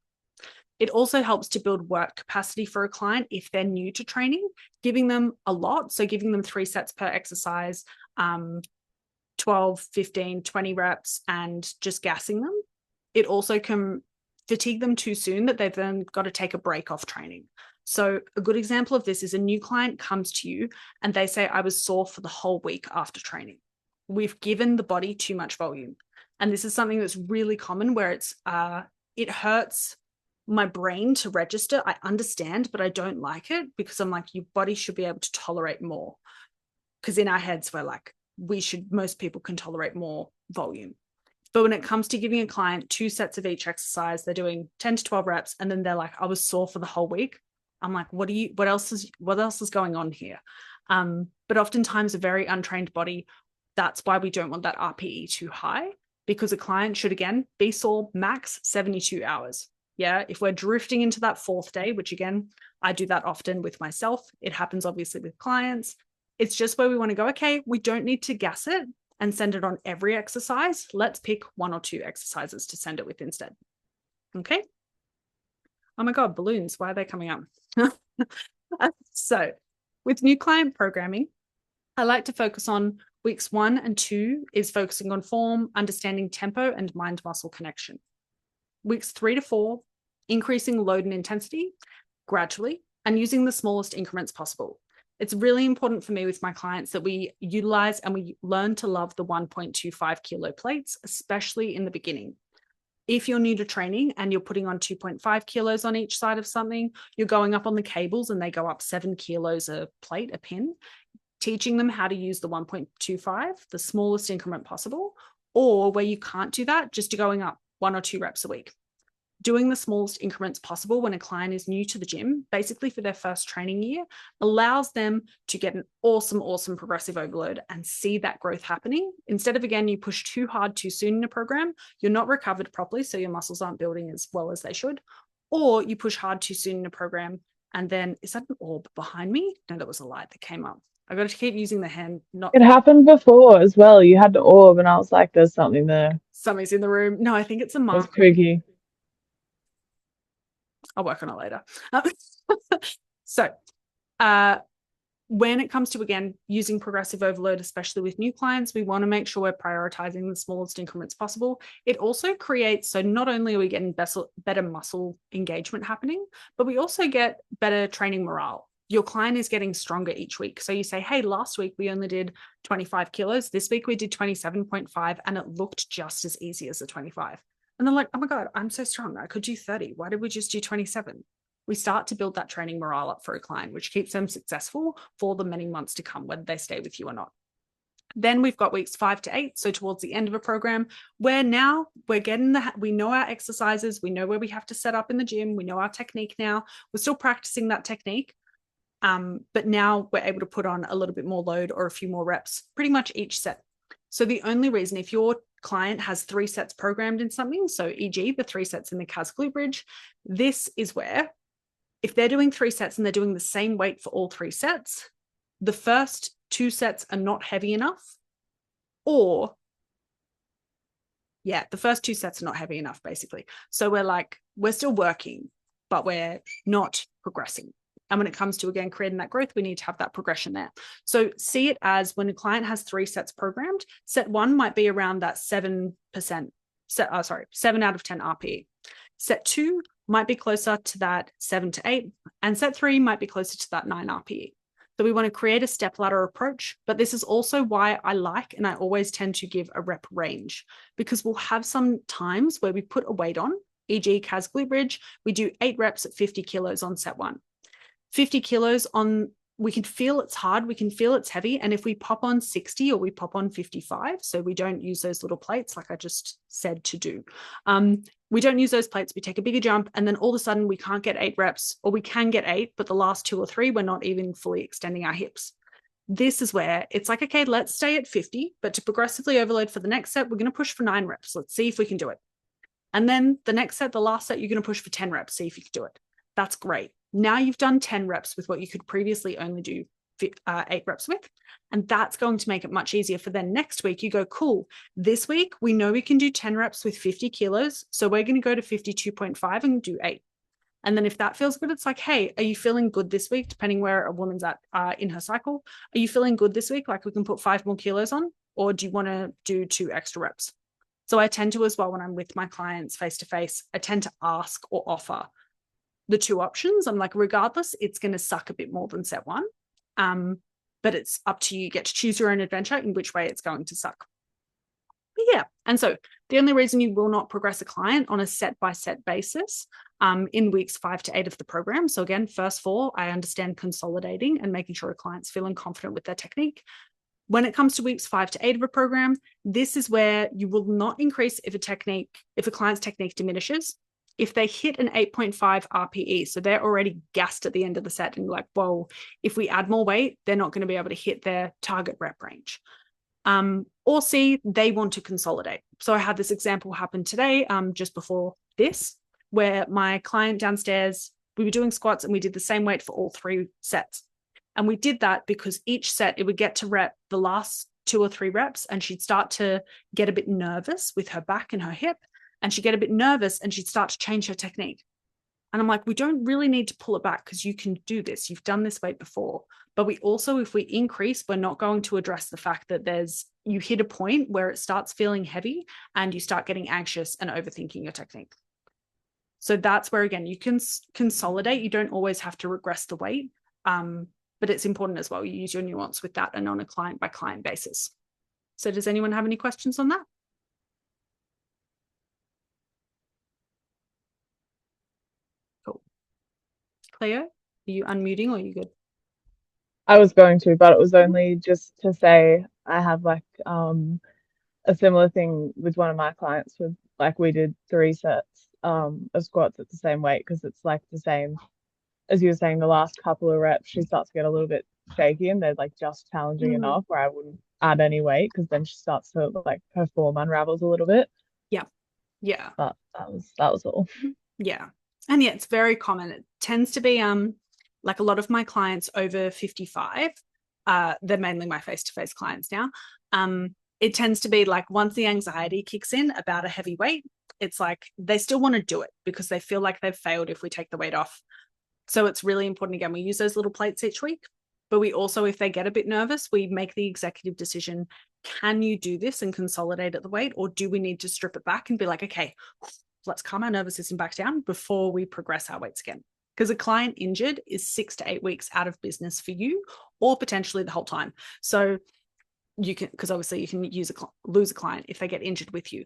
It also helps to build work capacity for a client if they're new to training, giving them a lot. So giving them 3 sets per exercise, 12, 15, 20 reps, and just gassing them. It also can fatigue them too soon that they've then got to take a break off training. So a good example of this is a new client comes to you and they say, I was sore for the whole week after training. We've given the body too much volume. And this is something that's really common where it hurts my brain to register. I understand, but I don't like it because I'm like, your body should be able to tolerate more. Because in our heads, we're like, most people can tolerate more volume. But when it comes to giving a client 2 sets of each exercise, they're doing 10 to 12 reps, and then they're like, I was sore for the whole week. I'm like, what else is going on here? But oftentimes a very untrained body, that's why we don't want that RPE too high, because a client should, again, be sore max 72 hours. Yeah, if we're drifting into that 4th day, which again, I do that often with myself. It happens obviously with clients. It's just where we want to go, okay, we don't need to gas it and send it on every exercise. Let's pick 1 or 2 exercises to send it with instead. Okay. Oh my God, balloons, why are they coming up? So with new client programming, I like to focus on weeks 1 and 2 is focusing on form, understanding tempo, and mind-muscle connection. Weeks 3 to 4, increasing load and intensity gradually and using the smallest increments possible. It's really important for me with my clients that we utilize and we learn to love the 1.25 kilo plates, especially in the beginning. If you're new to training and you're putting on 2.5 kilos on each side of something, you're going up on the cables and they go up 7 kilos a plate, a pin, teaching them how to use the 1.25, the smallest increment possible, or where you can't do that, just going up 1 or 2 reps a week. Doing the smallest increments possible when a client is new to the gym, basically for their first training year, allows them to get an awesome progressive overload and see that growth happening. Instead of, again, you push too hard too soon in a program, you're not recovered properly, so your muscles aren't building as well as they should. Or you push hard too soon in a program, and then, is that an orb behind me? No, that was a light that came up. I got to keep using the hand. It happened before as well. You had the orb, and I was like, "There's something there. Something's in the room." No, I think it's a mark. It's creaky. I'll work on it later. So when it comes to, again, using progressive overload, especially with new clients, we want to make sure we're prioritizing the smallest increments possible. It also creates, so not only are we getting better muscle engagement happening, but we also get better training morale. Your client is getting stronger each week. So you say, hey, last week we only did 25 kilos. This week we did 27.5 and it looked just as easy as the 25. And they're like, oh my God, I'm so strong. I could do 30. Why did we just do 27? We start to build that training morale up for a client, which keeps them successful for the many months to come, whether they stay with you or not. Then we've got weeks 5 to 8. So towards the end of a program where now we know our exercises, we know where we have to set up in the gym. We know our technique now. We're still practicing that technique. But now we're able to put on a little bit more load or a few more reps, pretty much each set. So the only reason, if your client has 3 sets programmed in something, so e.g. the 3 sets in the CAS glute bridge, this is where if they're doing 3 sets and they're doing the same weight for all 3 sets, the first 2 sets are not heavy enough, or the first 2 sets are not heavy enough, basically. So we're still working, but we're not progressing. And when it comes to, again, creating that growth, we need to have that progression there. So see it as when a client has 3 sets programmed, set 1 might be around that 7 out of 10 RPE. Set 2 might be closer to that 7 to 8, and set 3 might be closer to that 9 RPE. So we want to create a step ladder approach, but this is also why I like, and I always tend to give a rep range, because we'll have some times where we put a weight on, e.g. CAS glute bridge, we do 8 reps at 50 kilos on set 1. 50 kilos on, we can feel it's hard, we can feel it's heavy, and if we pop on 60 or we pop on 55, so we don't use those little plates like I just said to do, we don't use those plates, we take a bigger jump, and then all of a sudden we can't get 8 reps, or we can get 8, but the last 2 or 3, we're not even fully extending our hips. This is where it's like, okay, let's stay at 50, but to progressively overload for the next set, we're going to push for 9 reps. Let's see if we can do it. And then the next set, the last set, you're going to push for 10 reps, see if you can do it. That's great. Now you've done 10 reps with what you could previously only do 8 reps with. And that's going to make it much easier for then next week. You go, cool, this week we know we can do 10 reps with 50 kilos. So we're going to go to 52.5 and do 8. And then if that feels good, it's like, hey, are you feeling good this week? Depending where a woman's at in her cycle. Are you feeling good this week? Like we can put 5 more kilos on, or do you want to do 2 extra reps? So I tend to as well, when I'm with my clients face-to-face, I tend to ask or offer the 2 options. I'm like, regardless, it's going to suck a bit more than set 1. But it's up to you. You get to choose your own adventure in which way it's going to suck. But yeah. And so the only reason you will not progress a client on a set-by-set basis in weeks 5 to 8 of the program. So again, first 4, I understand consolidating and making sure a client's feeling confident with their technique. When it comes to weeks 5 to 8 of a program, this is where you will not increase if a client's technique diminishes. If they hit an 8.5 RPE, so they're already gassed at the end of the set and like, whoa, if we add more weight, they're not going to be able to hit their target rep range. Or C, they want to consolidate. So I had this example happen today, just before this, where my client downstairs, we were doing squats and we did the same weight for all 3 sets. And we did that because each set, it would get to rep the last 2 or 3 reps, and she'd start to get a bit nervous with her back and her hip. And she'd get a bit nervous and she'd start to change her technique. And I'm like, we don't really need to pull it back because you can do this. You've done this weight before. But we also, if we increase, we're not going to address the fact that you hit a point where it starts feeling heavy and you start getting anxious and overthinking your technique. So that's where, again, you can consolidate. You don't always have to regress the weight. But it's important as well. You use your nuance with that and on a client by client basis. So does anyone have any questions on that? Cleo, are you unmuting or are you good? I was going to, but it was only just to say I have like a similar thing with one of my clients with like we did 3 sets of squats at the same weight because it's like the same as you were saying, the last couple of reps she starts to get a little bit shaky and they're like just challenging enough where I wouldn't add any weight because then she starts to like her form unravels a little bit. Yeah. But that was all. Yeah. And yeah, it's very common. It tends to be like a lot of my clients over 55, they're mainly my face-to-face clients now. It tends to be like once the anxiety kicks in about a heavy weight, it's like they still want to do it because they feel like they've failed if we take the weight off. So it's really important. Again, we use those little plates each week, but we also, if they get a bit nervous, we make the executive decision. Can you do this and consolidate at the weight, or do we need to strip it back and be like, okay, let's calm our nervous system back down before we progress our weights again? Because a client injured is 6 to 8 weeks out of business for you, or potentially the whole time. So you can, because obviously you can lose a client if they get injured with you.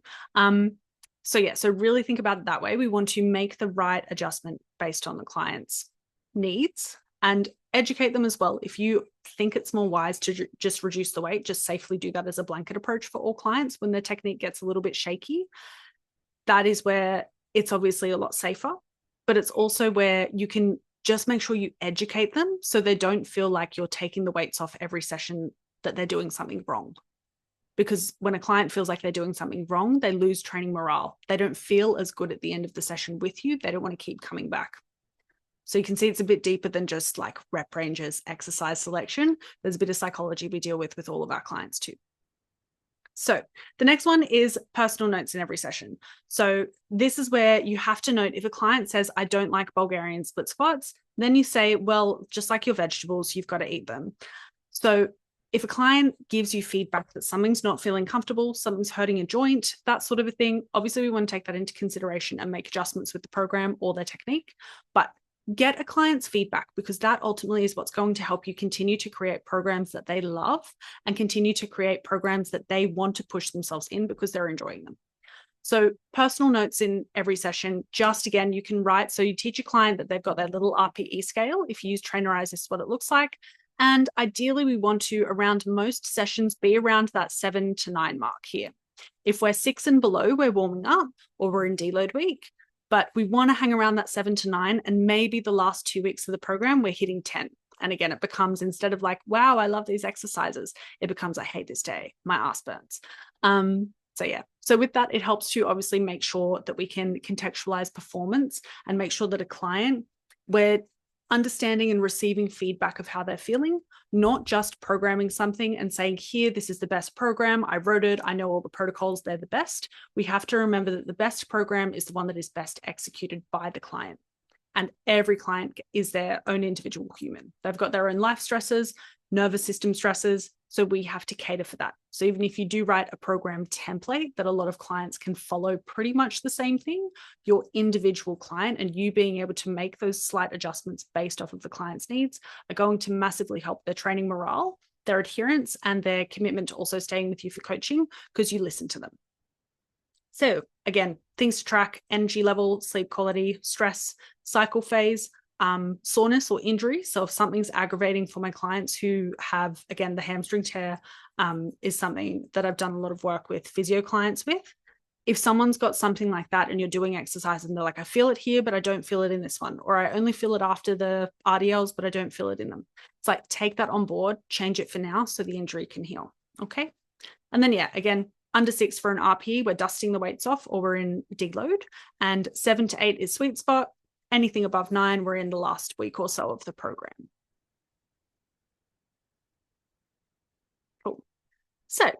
So yeah, so really think about it that way. We want to make the right adjustment based on the client's needs and educate them as well. If you think it's more wise to just reduce the weight, just safely do that as a blanket approach for all clients when their technique gets a little bit shaky. That is where it's obviously a lot safer, but it's also where you can just make sure you educate them so they don't feel like you're taking the weights off every session that they're doing something wrong. Because when a client feels like they're doing something wrong, they lose training morale. They don't feel as good at the end of the session with you. They don't want to keep coming back. So you can see it's a bit deeper than just like rep ranges, exercise selection. There's a bit of psychology we deal with all of our clients too. So the next one is personal notes in every session. So this is where you have to note if a client says, I don't like Bulgarian split squats, Then you say, well, just like your vegetables, you've got to eat them. So if a client gives you feedback that something's not feeling comfortable, something's hurting a joint, that sort of a thing, obviously we want to take that into consideration and make adjustments with the program or their technique. But get a client's feedback, because that ultimately is what's going to help you continue to create programs that they love and continue to create programs that they want to push themselves in because they're enjoying them. So personal notes in every session, just again, you can write. So you teach a client that they've got their little RPE scale. If you use Trainerize, this is what it looks like. And ideally, we want to, around most sessions, be around that 7 to 9 mark here. If we're 6 and below, we're warming up or we're in deload week, but we want to hang around that 7 to 9, and maybe the last 2 weeks of the program, we're hitting 10. And again, it becomes, instead of like, wow, I love these exercises, it becomes, I hate this day, my ass burns. So yeah, so with that, it helps to obviously make sure that we can contextualize performance and make sure that a client, we're understanding and receiving feedback of how they're feeling, not just programming something and saying, here, this is the best program, I wrote it, I know all the protocols, they're the best. We have to remember that the best program is the one that is best executed by the client. And every client is their own individual human. They've got their own life stresses, nervous system stresses. So we have to cater for that. So even if you do write a program template that a lot of clients can follow pretty much the same thing, your individual client and you being able to make those slight adjustments based off of the client's needs are going to massively help their training morale, their adherence, and their commitment to also staying with you for coaching because you listen to them. So again, things to track: energy level, sleep quality, stress, cycle phase, soreness or injury. So if something's aggravating for my clients who have, again, the hamstring tear is something that I've done a lot of work with physio clients with. If someone's got something like that and you're doing exercise and they're like, I feel it here, but I don't feel it in this one, or I only feel it after the RDLs, but I don't feel it in them. It's like, take that on board, change it for now so the injury can heal. Okay. And then, yeah, again, under 6 for an RP, we're dusting the weights off or we're in deload, and 7 to 8 is sweet spot. Anything above 9, we're in the last week or so of the program. Cool. So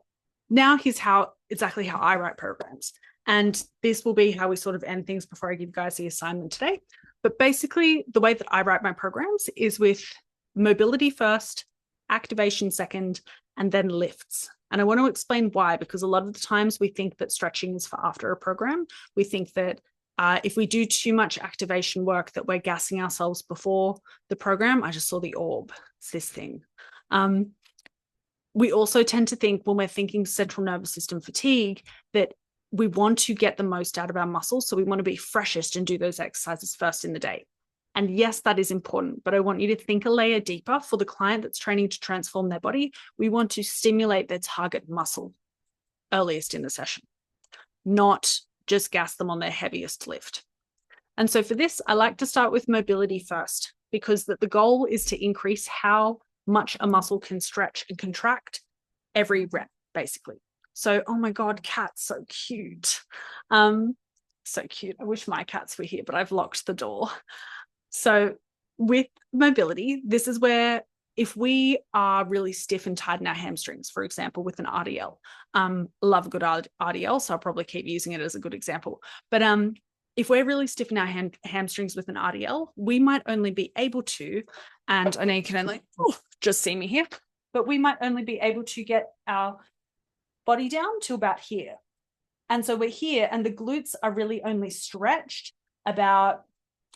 now here's exactly how I write programs. And this will be how we sort of end things before I give you guys the assignment today. But basically, the way that I write my programs is with mobility first, activation second, and then lifts. And I want to explain why, because a lot of the times we think that stretching is for after a program. We think that if we do too much activation work that we're gassing ourselves before the program. I just saw the orb. It's this thing. We also tend to think, when we're thinking central nervous system fatigue, that we want to get the most out of our muscles. So we want to be freshest and do those exercises first in the day. And yes, that is important, but I want you to think a layer deeper. For the client that's training to transform their body, we want to stimulate their target muscle earliest in the session, not just gas them on their heaviest lift. And so for this, I like to start with mobility first, because the goal is to increase how much a muscle can stretch and contract every rep, basically. So, oh my God, cats, so cute. So cute. I wish my cats were here, but I've locked the door. So with mobility, this is where, if we are really stiff and tight in our hamstrings, for example, with an RDL, love a good RDL, so I'll probably keep using it as a good example. But if we're really stiff in our hamstrings with an RDL, we might only be able to, and I know you can only just see me here, but we might only be able to get our body down to about here. And so we're here, and the glutes are really only stretched about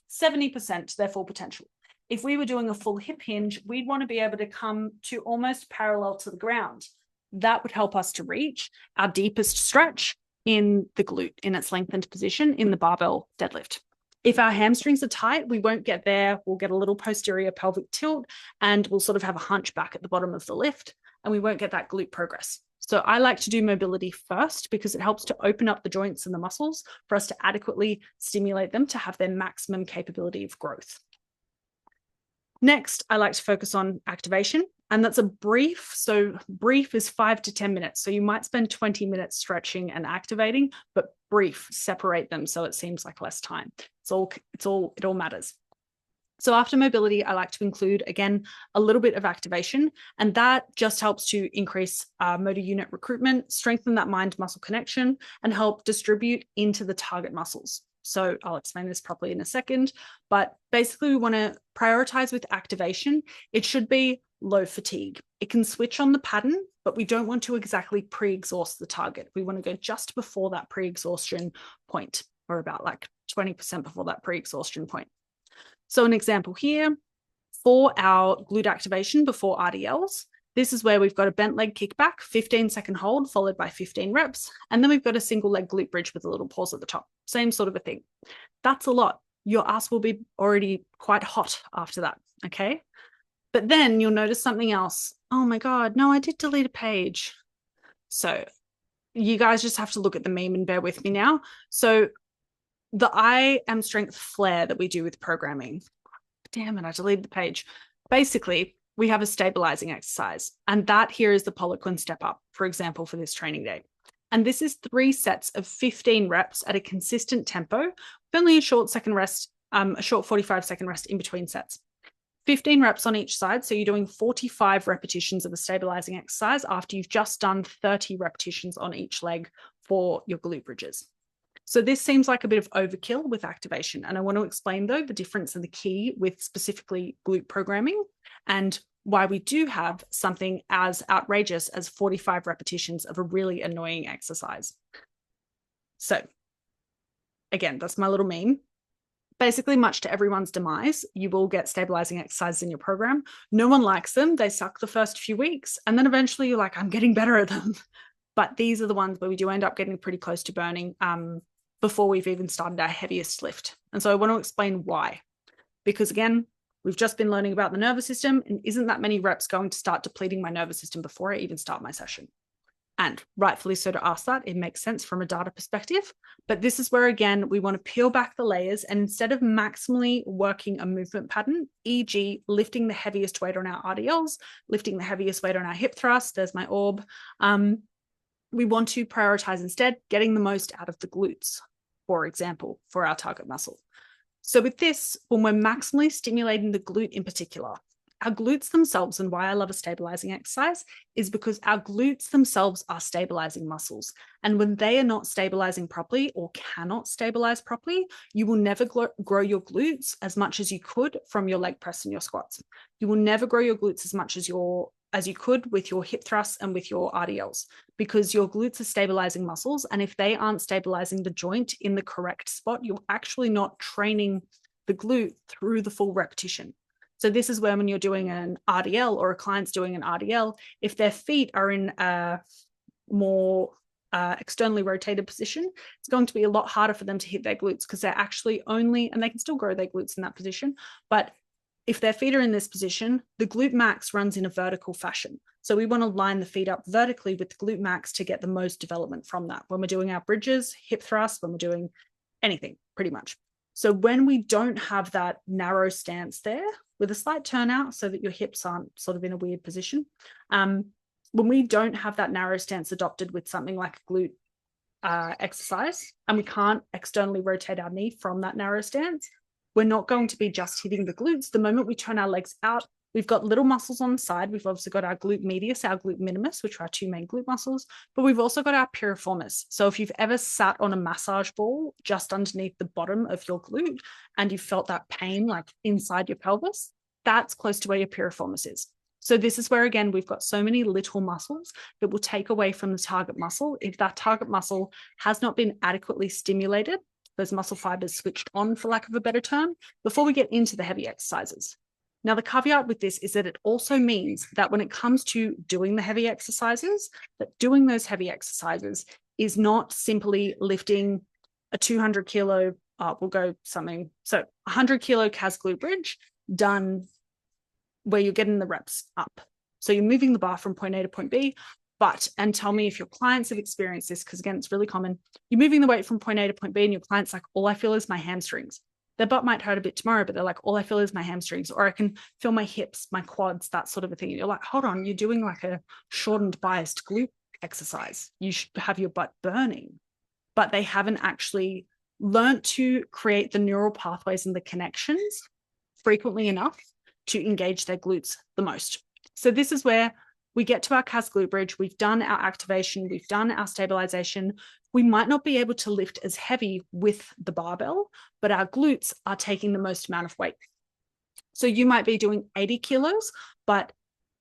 70% to their full potential. If we were doing a full hip hinge, we'd want to be able to come to almost parallel to the ground. That would help us to reach our deepest stretch in the glute, in its lengthened position in the barbell deadlift. If our hamstrings are tight, we won't get there. We'll get a little posterior pelvic tilt, and we'll sort of have a hunch back at the bottom of the lift, and we won't get that glute progress. So I like to do mobility first, because it helps to open up the joints and the muscles for us to adequately stimulate them to have their maximum capability of growth. Next, I like to focus on activation, and that's a brief. So brief is 5 to 10 minutes. So you might spend 20 minutes stretching and activating, but brief, separate them so it seems like less time. It all matters. So after mobility, I like to include, again, a little bit of activation, and that just helps to increase motor unit recruitment, strengthen that mind-muscle connection, and help distribute into the target muscles. So I'll explain this properly in a second, but basically we want to prioritize with activation. It should be low fatigue. It can switch on the pattern, but we don't want to exactly pre-exhaust the target. We want to go just before that pre-exhaustion point, or about like 20% before that pre-exhaustion point. So an example here for our glute activation before RDLs, this is where we've got a bent leg kickback, 15-second hold followed by 15 reps. And then we've got a single leg glute bridge with a little pause at the top. Same sort of a thing. That's a lot. Your ass will be already quite hot after that, okay? But then you'll notice something else. Oh my God, no, I did delete a page. So you guys just have to look at the meme and bear with me now. So the I am strength flare that we do with programming. Damn it, I deleted the page. Basically, we have a stabilizing exercise, and that here is the Poliquin step up, for example, for this training day. And this is 3 sets of 15 reps at a consistent tempo, with only a short second rest, a short 45-second rest in between sets. 15 reps on each side, so you're doing 45 repetitions of a stabilizing exercise after you've just done 30 repetitions on each leg for your glute bridges. So this seems like a bit of overkill with activation. And I want to explain, though, the difference and the key with specifically glute programming and why we do have something as outrageous as 45 repetitions of a really annoying exercise. So again, that's my little meme. Basically, much to everyone's demise, you will get stabilizing exercises in your program. No one likes them. They suck the first few weeks. And then eventually you're like, I'm getting better at them. But these are the ones where we do end up getting pretty close to burning before we've even started our heaviest lift. And so I want to explain why. Because again, we've just been learning about the nervous system, and isn't that many reps going to start depleting my nervous system before I even start my session? And rightfully so to ask that. It makes sense from a data perspective. But this is where, again, we want to peel back the layers, and instead of maximally working a movement pattern, e.g. lifting the heaviest weight on our RDLs, lifting the heaviest weight on our hip thrust, there's my orb, we want to prioritize instead getting the most out of the glutes, for example, for our target muscle. So with this, when we're maximally stimulating the glute in particular, our glutes themselves, and why I love a stabilizing exercise, is because our glutes themselves are stabilizing muscles. And when they are not stabilizing properly or cannot stabilize properly, you will never grow your glutes as much as you could from your leg press and your squats. You will never grow your glutes as much as you could with your hip thrusts and with your RDLs, because your glutes are stabilizing muscles. And if they aren't stabilizing the joint in the correct spot, you're actually not training the glute through the full repetition. So this is where when you're doing an RDL or a client's doing an RDL, if their feet are in a more externally rotated position, it's going to be a lot harder for them to hit their glutes, because they're actually only, and they can still grow their glutes in that position, but if their feet are in this position, the glute max runs in a vertical fashion. So we want to line the feet up vertically with the glute max to get the most development from that when we're doing our bridges, hip thrusts, when we're doing anything, pretty much. So when we don't have that narrow stance there with a slight turnout so that your hips aren't sort of in a weird position, when we don't have that narrow stance adopted with something like a glute exercise, and we can't externally rotate our knee from that narrow stance, we're not going to be just hitting the glutes. The moment we turn our legs out, we've got little muscles on the side. We've obviously got our glute medius, our glute minimus, which are our 2 main glute muscles, but we've also got our piriformis. So if you've ever sat on a massage ball just underneath the bottom of your glute and you felt that pain like inside your pelvis, that's close to where your piriformis is. So this is where, again, we've got so many little muscles that will take away from the target muscle. If that target muscle has not been adequately stimulated, those muscle fibers switched on, for lack of a better term, before we get into the heavy exercises. Now, the caveat with this is that it also means that when it comes to doing the heavy exercises, that doing those heavy exercises is not simply lifting a 200 kilo, we'll go something, so 100 kilo CAS glute bridge done where you're getting the reps up. So you're moving the bar from point A to point B, but, and tell me if your clients have experienced this, because again, it's really common. You're moving the weight from point A to point B and your client's like, all I feel is my hamstrings. Their butt might hurt a bit tomorrow, but they're like, all I feel is my hamstrings, or I can feel my hips, my quads, that sort of a thing. And you're like, hold on, you're doing like a shortened biased glute exercise. You should have your butt burning, but they haven't actually learned to create the neural pathways and the connections frequently enough to engage their glutes the most. So this is where we get to our CAS glute bridge. We've done our activation. We've done our stabilization. we might not be able to lift as heavy with the barbell, but our glutes are taking the most amount of weight. So you might be doing 80 kilos, but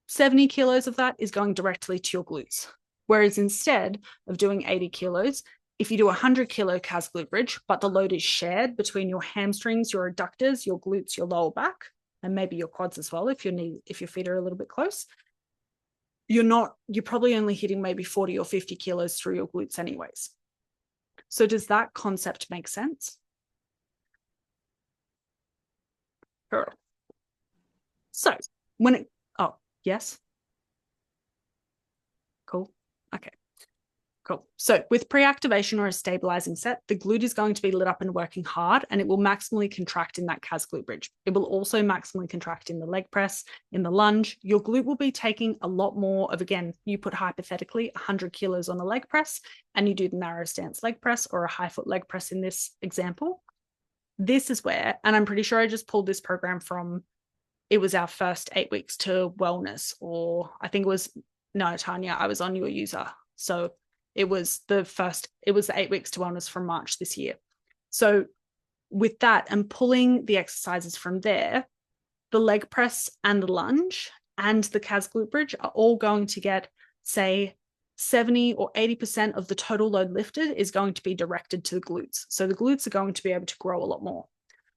70 kilos of that is going directly to your glutes. Whereas instead of doing 80 kilos, if you do 100 kilo CAS glute bridge, but the load is shared between your hamstrings, your adductors, your glutes, your lower back, and maybe your quads as well, if your feet are a little bit close, you're probably only hitting maybe 40 or 50 kilos through your glutes anyways. So does that concept make sense? Sure. So yes. Cool. Okay. Cool. So with pre-activation or a stabilizing set, the glute is going to be lit up and working hard, and it will maximally contract in that CAS glute bridge. It will also maximally contract in the leg press, in the lunge. Your glute will be taking a lot more of, again, you put hypothetically 100 kilos on a leg press and you do the narrow stance leg press or a high foot leg press in this example. This is where, and I'm pretty sure I just pulled this program from, it was our first 8 weeks to wellness, or I think it was, no, Tanya, I was on your user. So it was the 8 weeks to wellness from March this year. So with that and pulling the exercises from there, the leg press and the lunge and the CAS glute bridge are all going to get, say, 70 or 80% of the total load lifted is going to be directed to the glutes. So the glutes are going to be able to grow a lot more.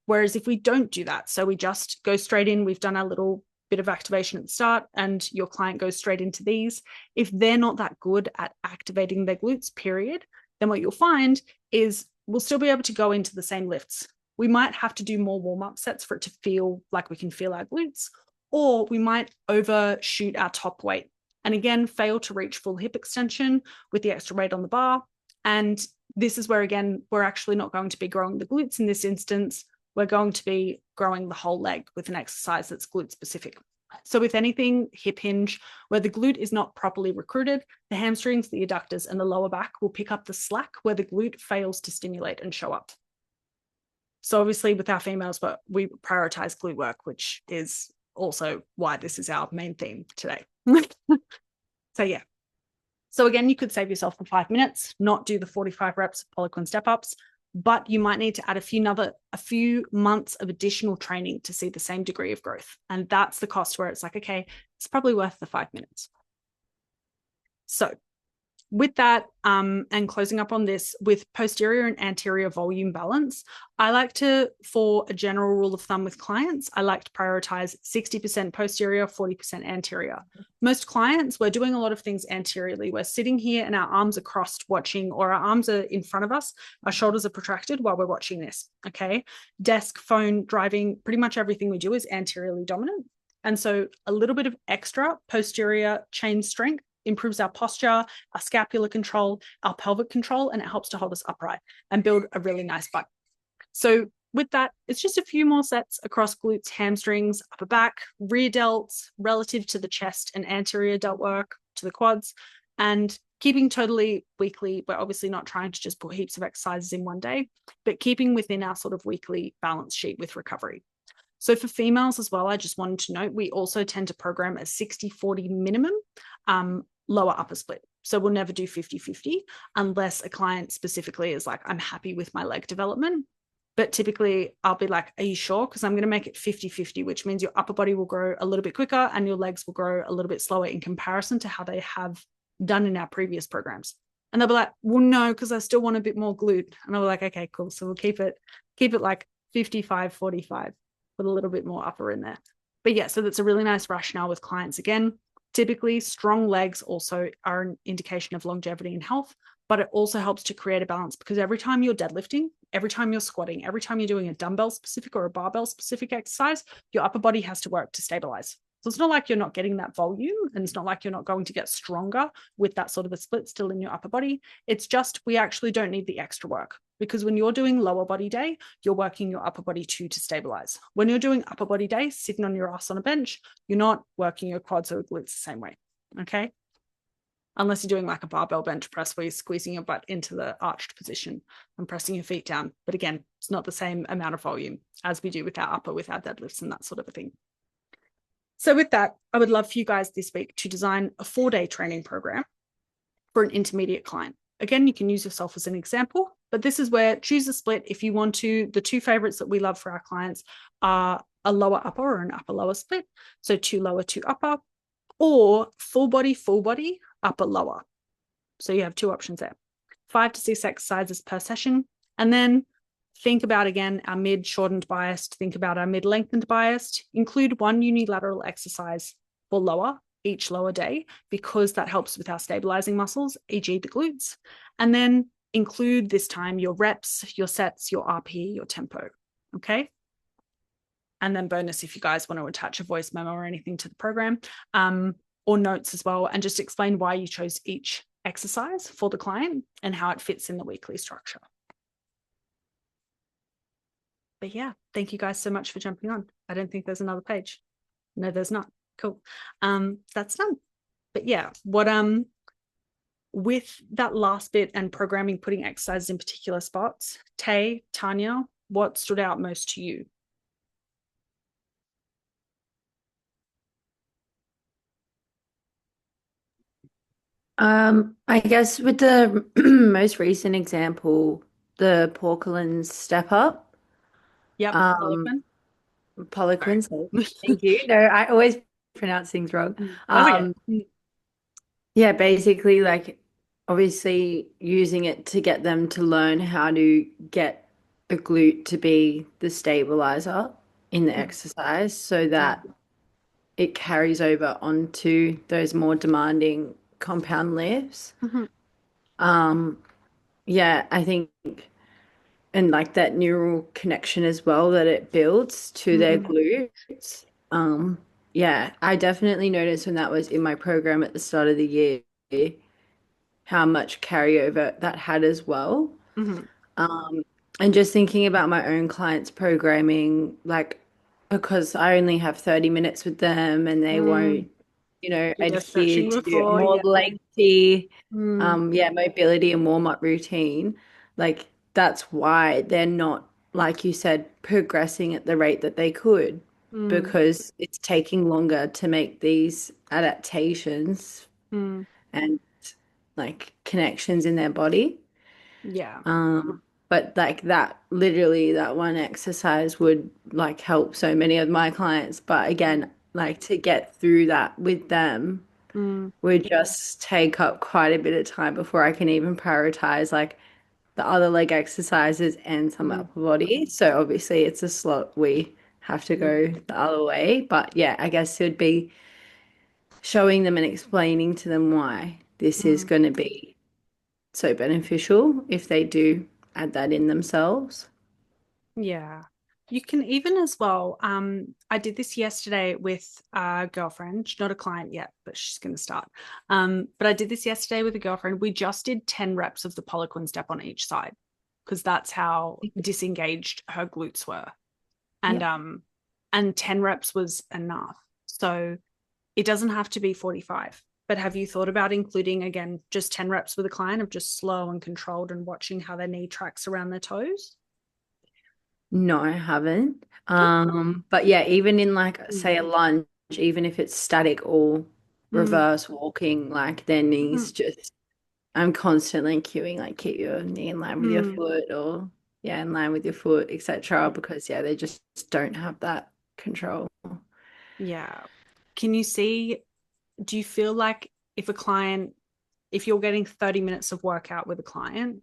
Whereas if we don't do that, so we just go straight in, we've done our little bit of activation at the start and your client goes straight into these, if they're not that good at activating their glutes, period, then what you'll find is we'll still be able to go into the same lifts. We might have to do more warm-up sets for it to feel like we can feel our glutes, or we might overshoot our top weight and again fail to reach full hip extension with the extra weight on the bar. And this is where, again, we're actually not going to be growing the glutes in this instance. We're going to be growing the whole leg with an exercise that's glute specific. So with anything hip hinge, where the glute is not properly recruited, the hamstrings, the adductors, and the lower back will pick up the slack where the glute fails to stimulate and show up. So obviously with our females, but we prioritize glute work, which is also why this is our main theme today. So yeah. So again, you could save yourself the 5 minutes, not do the 45 reps of Poliquin step-ups, but you might need to add a few months of additional training to see the same degree of growth. And that's the cost where it's like, okay, it's probably worth the 5 minutes. So with that, and closing up on this, with posterior and anterior volume balance, I like to, for a general rule of thumb with clients, I like to prioritize 60% posterior, 40% anterior. Most clients, we're doing a lot of things anteriorly. We're sitting here and our arms are crossed watching, or our arms are in front of us, our shoulders are protracted while we're watching this, okay? Desk, phone, driving, pretty much everything we do is anteriorly dominant. And so a little bit of extra posterior chain strength improves our posture, our scapular control, our pelvic control, and it helps to hold us upright and build a really nice butt. So with that, it's just a few more sets across glutes, hamstrings, upper back, rear delts, relative to the chest and anterior delt work, to the quads, and keeping totally weekly. We're obviously not trying to just put heaps of exercises in one day, but keeping within our sort of weekly balance sheet with recovery. So for females as well, I just wanted to note, we also tend to program a 60-40 minimum lower upper split. So we'll never do 50-50 unless a client specifically is like, I'm happy with my leg development. But typically I'll be like, are you sure? Because I'm going to make it 50-50, which means your upper body will grow a little bit quicker and your legs will grow a little bit slower in comparison to how they have done in our previous programs. And they'll be like, well, no, because I still want a bit more glute. And I'll be like, okay, cool. So we'll keep it like 55-45 with a little bit more upper in there. But yeah, so that's a really nice rationale with clients. Again, typically strong legs also are an indication of longevity and health, but it also helps to create a balance, because every time you're deadlifting, every time you're squatting, every time you're doing a dumbbell specific or a barbell specific exercise, your upper body has to work to stabilize. So it's not like you're not getting that volume, and it's not like you're not going to get stronger with that sort of a split still in your upper body. It's just, we actually don't need the extra work, because when you're doing lower body day, you're working your upper body too to stabilize. When you're doing upper body day, sitting on your ass on a bench, you're not working your quads or glutes the same way, okay? Unless you're doing like a barbell bench press where you're squeezing your butt into the arched position and pressing your feet down. But again, it's not the same amount of volume as we do with our upper, with our deadlifts and that sort of a thing. So with that, I would love for you guys this week to design a 4-day training program for an intermediate client. again, you can use yourself as an example, but this is where choose a split if you want to. The two favorites that we love for our clients are a lower upper or an upper lower split. So 2 lower, 2 upper, or full body, upper lower. So you have 2 options there. 5 to 6 exercises per session. And then think about, again, our mid shortened biased, think about our mid lengthened biased, include 1 unilateral exercise for lower each lower day, because that helps with our stabilizing muscles, e.g. the glutes. And then include this time your reps, your sets, your RP, your tempo. Okay. And then bonus, if you guys want to attach a voice memo or anything to the program, or notes as well, and just explain why you chose each exercise for the client and how it fits in the weekly structure. But yeah, thank you guys so much for jumping on. I don't think there's another page. No, there's not. Cool. That's done. But yeah, with that last bit and programming, putting exercises in particular spots, Tay, Tanya, what stood out most to you? I guess with the most recent example, the Porcelain's step up. Yep. Poliquin. Thank you. No, I always pronounce things wrong. Yeah, basically, like, obviously using it to get them to learn how to get the glute to be the stabilizer in the exercise so that it carries over onto those more demanding compound lifts. Yeah, I think, and like that neural connection as well that it builds to their glutes. Yeah, I definitely noticed when that was in my program at the start of the year how much carryover that had as well. And just thinking about my own clients' programming, like, because I only have 30 minutes with them and they won't, adhere to more lengthy, mobility and warm-up routine. Like, that's why they're not, like you said, progressing at the rate that they could, because it's taking longer to make these adaptations and like connections in their body. Yeah. But like that, literally that one exercise would like help so many of my clients. But again, like to get through that with them would just take up quite a bit of time before I can even prioritize like the other leg exercises and some upper body. So obviously it's a slot we have to go the other way. But yeah, I guess it would be showing them and explaining to them why this is going to be so beneficial if they do add that in themselves. Yeah. You can even as well, I did this yesterday with a girlfriend. She's not a client yet, but she's going to start. But I did this yesterday with a girlfriend. We just did 10 reps of the Poliquin step on each side because that's how disengaged her glutes were. And 10 reps was enough. So it doesn't have to be 45. But have you thought about including, again, just 10 reps with a client of just slow and controlled and watching how their knee tracks around their toes? No, I haven't. But yeah, even in like say a lunge, even if it's static or reverse walking, like their knees just I'm constantly cueing like keep your knee in line with your foot or in line with your foot, etc. because they just don't have that control. Yeah. Can you see, do you feel like if you're getting 30 minutes of workout with a client,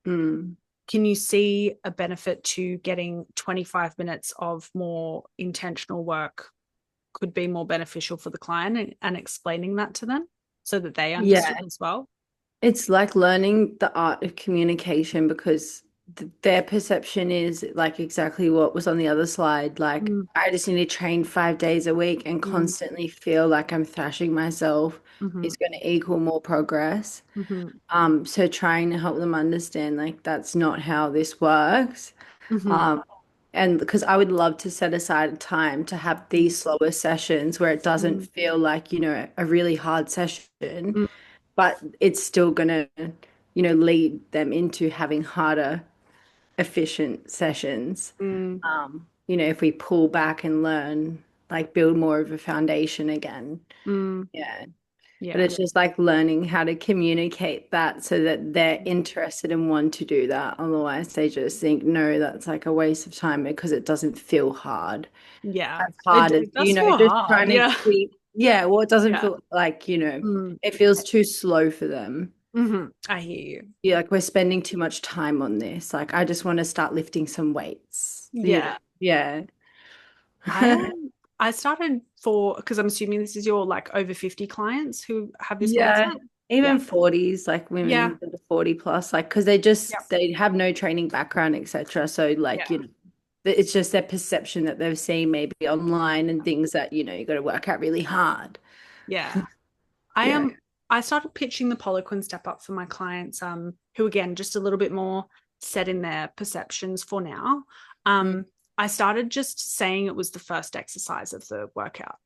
can you see a benefit to getting 25 minutes of more intentional work could be more beneficial for the client and explaining that to them so that they understand as well? It's like learning the art of communication because their perception is like exactly what was on the other slide. Like, I just need to train 5 days a week and constantly feel like I'm thrashing myself is going to equal more progress. So trying to help them understand like that's not how this works. And because I would love to set aside time to have these slower sessions where it doesn't feel like, a really hard session, but it's still going to, lead them into having harder, efficient sessions. If we pull back and learn, like build more of a foundation again. Yeah. Yeah. But it's just like learning how to communicate that so that they're interested and want to do that. Otherwise, they just think, no, that's like a waste of time because it doesn't feel hard. Yeah. As hard as, It does feel just hard. trying to Yeah. keep, well, it doesn't Yeah. feel like, Mm. it feels too slow for them. I hear you. Yeah, like we're spending too much time on this. Like, I just want to start lifting some weights. Yeah. Yeah. I started because I'm assuming this is your like over 50 clients who have this Yeah. mindset. Even Yeah. 40s, like women Yeah. that are 40 plus, like, because they have no training background, etc. So, like, Yeah. it's just their perception that they've seen maybe online and things that, you got to work out really hard. Yeah. Yeah. I started pitching the Poliquin step up for my clients, who again, just a little bit more set in their perceptions for now. I started just saying it was the first exercise of the workout.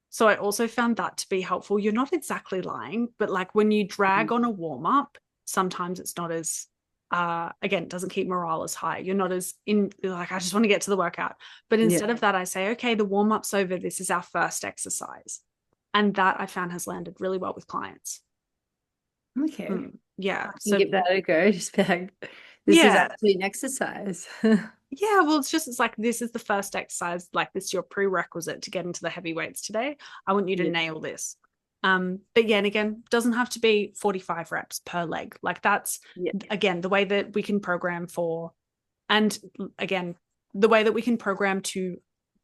So I also found that to be helpful. You're not exactly lying, but like when you drag on a warm up, sometimes it's not as, again, it doesn't keep morale as high. You're not as like, I just want to get to the workout. But instead of that, I say, okay, the warm up's over. This is our first exercise. And that I found has landed really well with clients. Okay. Yeah. So give that a go. Just be like, this is actually an exercise. Yeah, well, it's like, this is the first exercise, like this is your prerequisite to get into the heavy weights today. I want you to nail this. But yeah, and again, doesn't have to be 45 reps per leg. Like that's, again, the way that we can program for, and again, the way that we can program to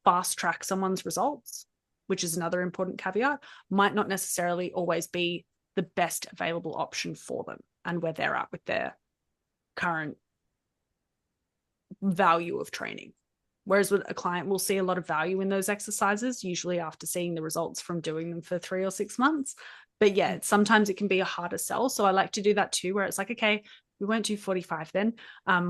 fast track someone's results, which is another important caveat, might not necessarily always be the best available option for them and where they're at with their current value of training. Whereas with a client will see a lot of value in those exercises, usually after seeing the results from doing them for 3 or 6 months. But yeah, sometimes it can be a harder sell. So I like to do that too, where it's like, okay, we won't do 45 then.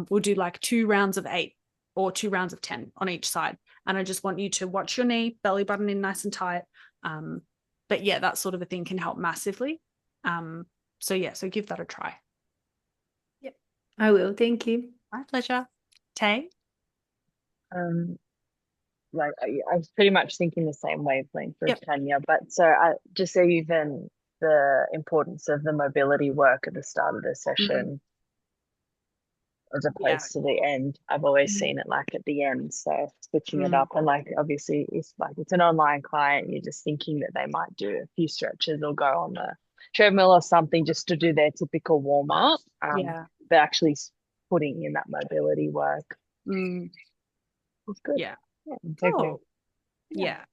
We'll do like 2 rounds of 8 or 2 rounds of 10 on each side. And I just want you to watch your knee, belly button in nice and tight. But yeah, that sort of a thing can help massively. So give that a try. Yep, I will. Thank you. My pleasure. Tay? Like I was pretty much thinking the same wavelength as Tanya, but so I just say even the importance of the mobility work at the start of the session as opposed to the end. I've always seen it like at the end, so switching it up. And like obviously it's an online client, you're just thinking that they might do a few stretches or go on the treadmill or something just to do their typical warm-up. But actually putting in that mobility work. It's good. Yeah. Cool. Yeah,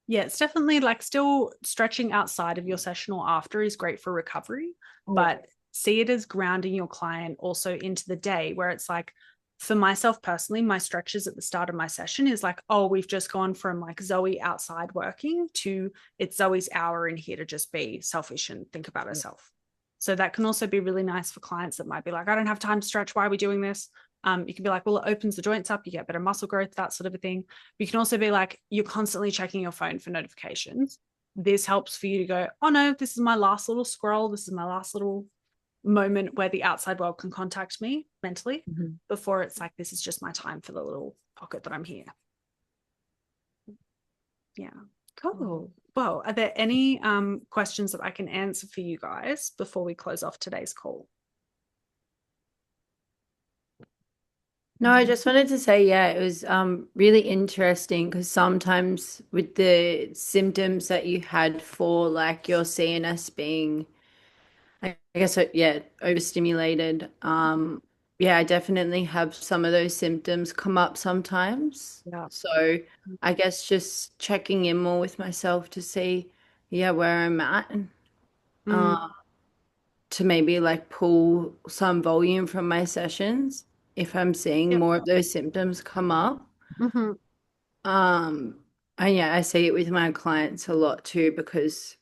it's definitely like still stretching outside of your session or after is great for recovery, but see it as grounding your client also into the day, where it's like, for myself personally, my stretches at the start of my session is like, oh, we've just gone from like Zoe outside working to it's Zoe's hour in here to just be selfish and think about herself. So that can also be really nice for clients that might be like, I don't have time to stretch. Why are we doing this? You can be like, well, it opens the joints up. You get better muscle growth, that sort of a thing. But you can also be like, you're constantly checking your phone for notifications. This helps for you to go, oh no, this is my last little scroll. This is my last little moment where the outside world can contact me mentally before it's like, this is just my time for the little pocket that I'm here. Yeah. Cool. Well, are there any questions that I can answer for you guys before we close off today's call? No, I just wanted to say, it was really interesting because sometimes with the symptoms that you had for like your CNS being, I guess, overstimulated. I definitely have some of those symptoms come up sometimes. Yeah. So I guess just checking in more with myself to see, where I'm at, to maybe like pull some volume from my sessions if I'm seeing more of those symptoms come up. And I see it with my clients a lot too, because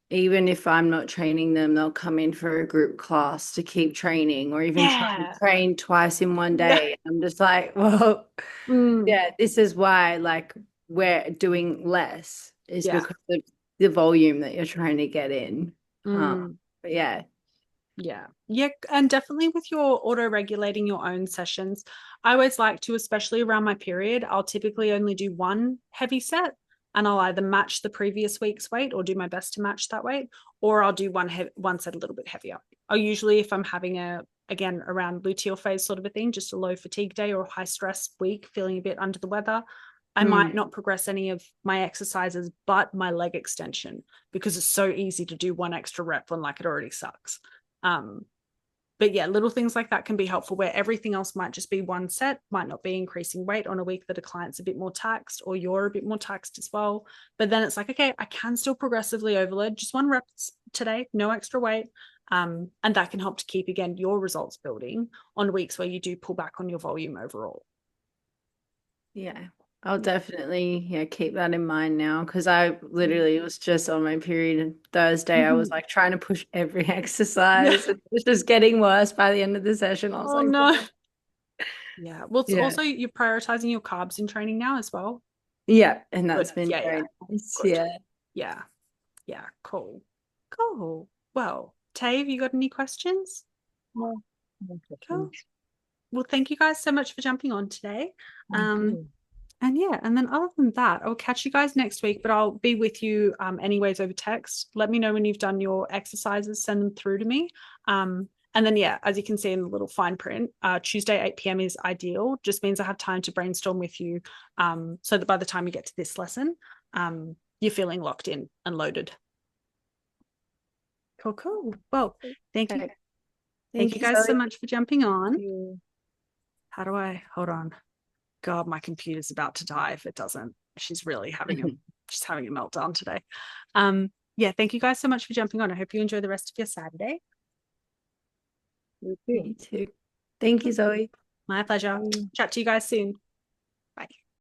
even if I'm not training them, they'll come in for a group class to keep training, or even try to train twice in one day. I'm just like, well, this is why like we're doing less is because of the volume that you're trying to get in. But yeah, and definitely with your auto-regulating your own sessions, I always like to, especially around my period, I'll typically only do one heavy set and I'll either match the previous week's weight or do my best to match that weight, or I'll do one set a little bit heavier. I'll usually, if I'm having again, around luteal phase sort of a thing, just a low fatigue day or high stress week, feeling a bit under the weather, I might not progress any of my exercises but my leg extension, because it's so easy to do one extra rep when like it already sucks. But yeah, little things like that can be helpful, where everything else might just be one set, might not be increasing weight on a week that a client's a bit more taxed or you're a bit more taxed as well. But then it's like, okay, I can still progressively overload, just one rep today, no extra weight. And that can help to keep, again, your results building on weeks where you do pull back on your volume overall. Yeah, I'll definitely keep that in mind now, because I literally was just on my period and Thursday. I was like trying to push every exercise. It was just getting worse by the end of the session. I was like, no. Yeah. Well, it's also you're prioritizing your carbs in training now as well. Yeah, and that's been very nice. Good. Yeah. Cool. Well, Tay, have you got any questions? No. Cool. Well, thank you guys so much for jumping on today. And then other than that, I'll catch you guys next week, but I'll be with you anyways over text. Let me know when you've done your exercises, send them through to me. And then, as you can see in the little fine print, Tuesday, 8 p.m. is ideal. Just means I have time to brainstorm with you, so that by the time you get to this lesson, you're feeling locked in and loaded. Cool. Well, thank you. Thank you guys so much for jumping on. How do I, hold on. God, my computer's about to die if it doesn't. She's really having she's having a meltdown today. Thank you guys so much for jumping on. I hope you enjoy the rest of your Saturday. Me too. Thank you, Zoe. My pleasure. Chat to you guys soon. Bye.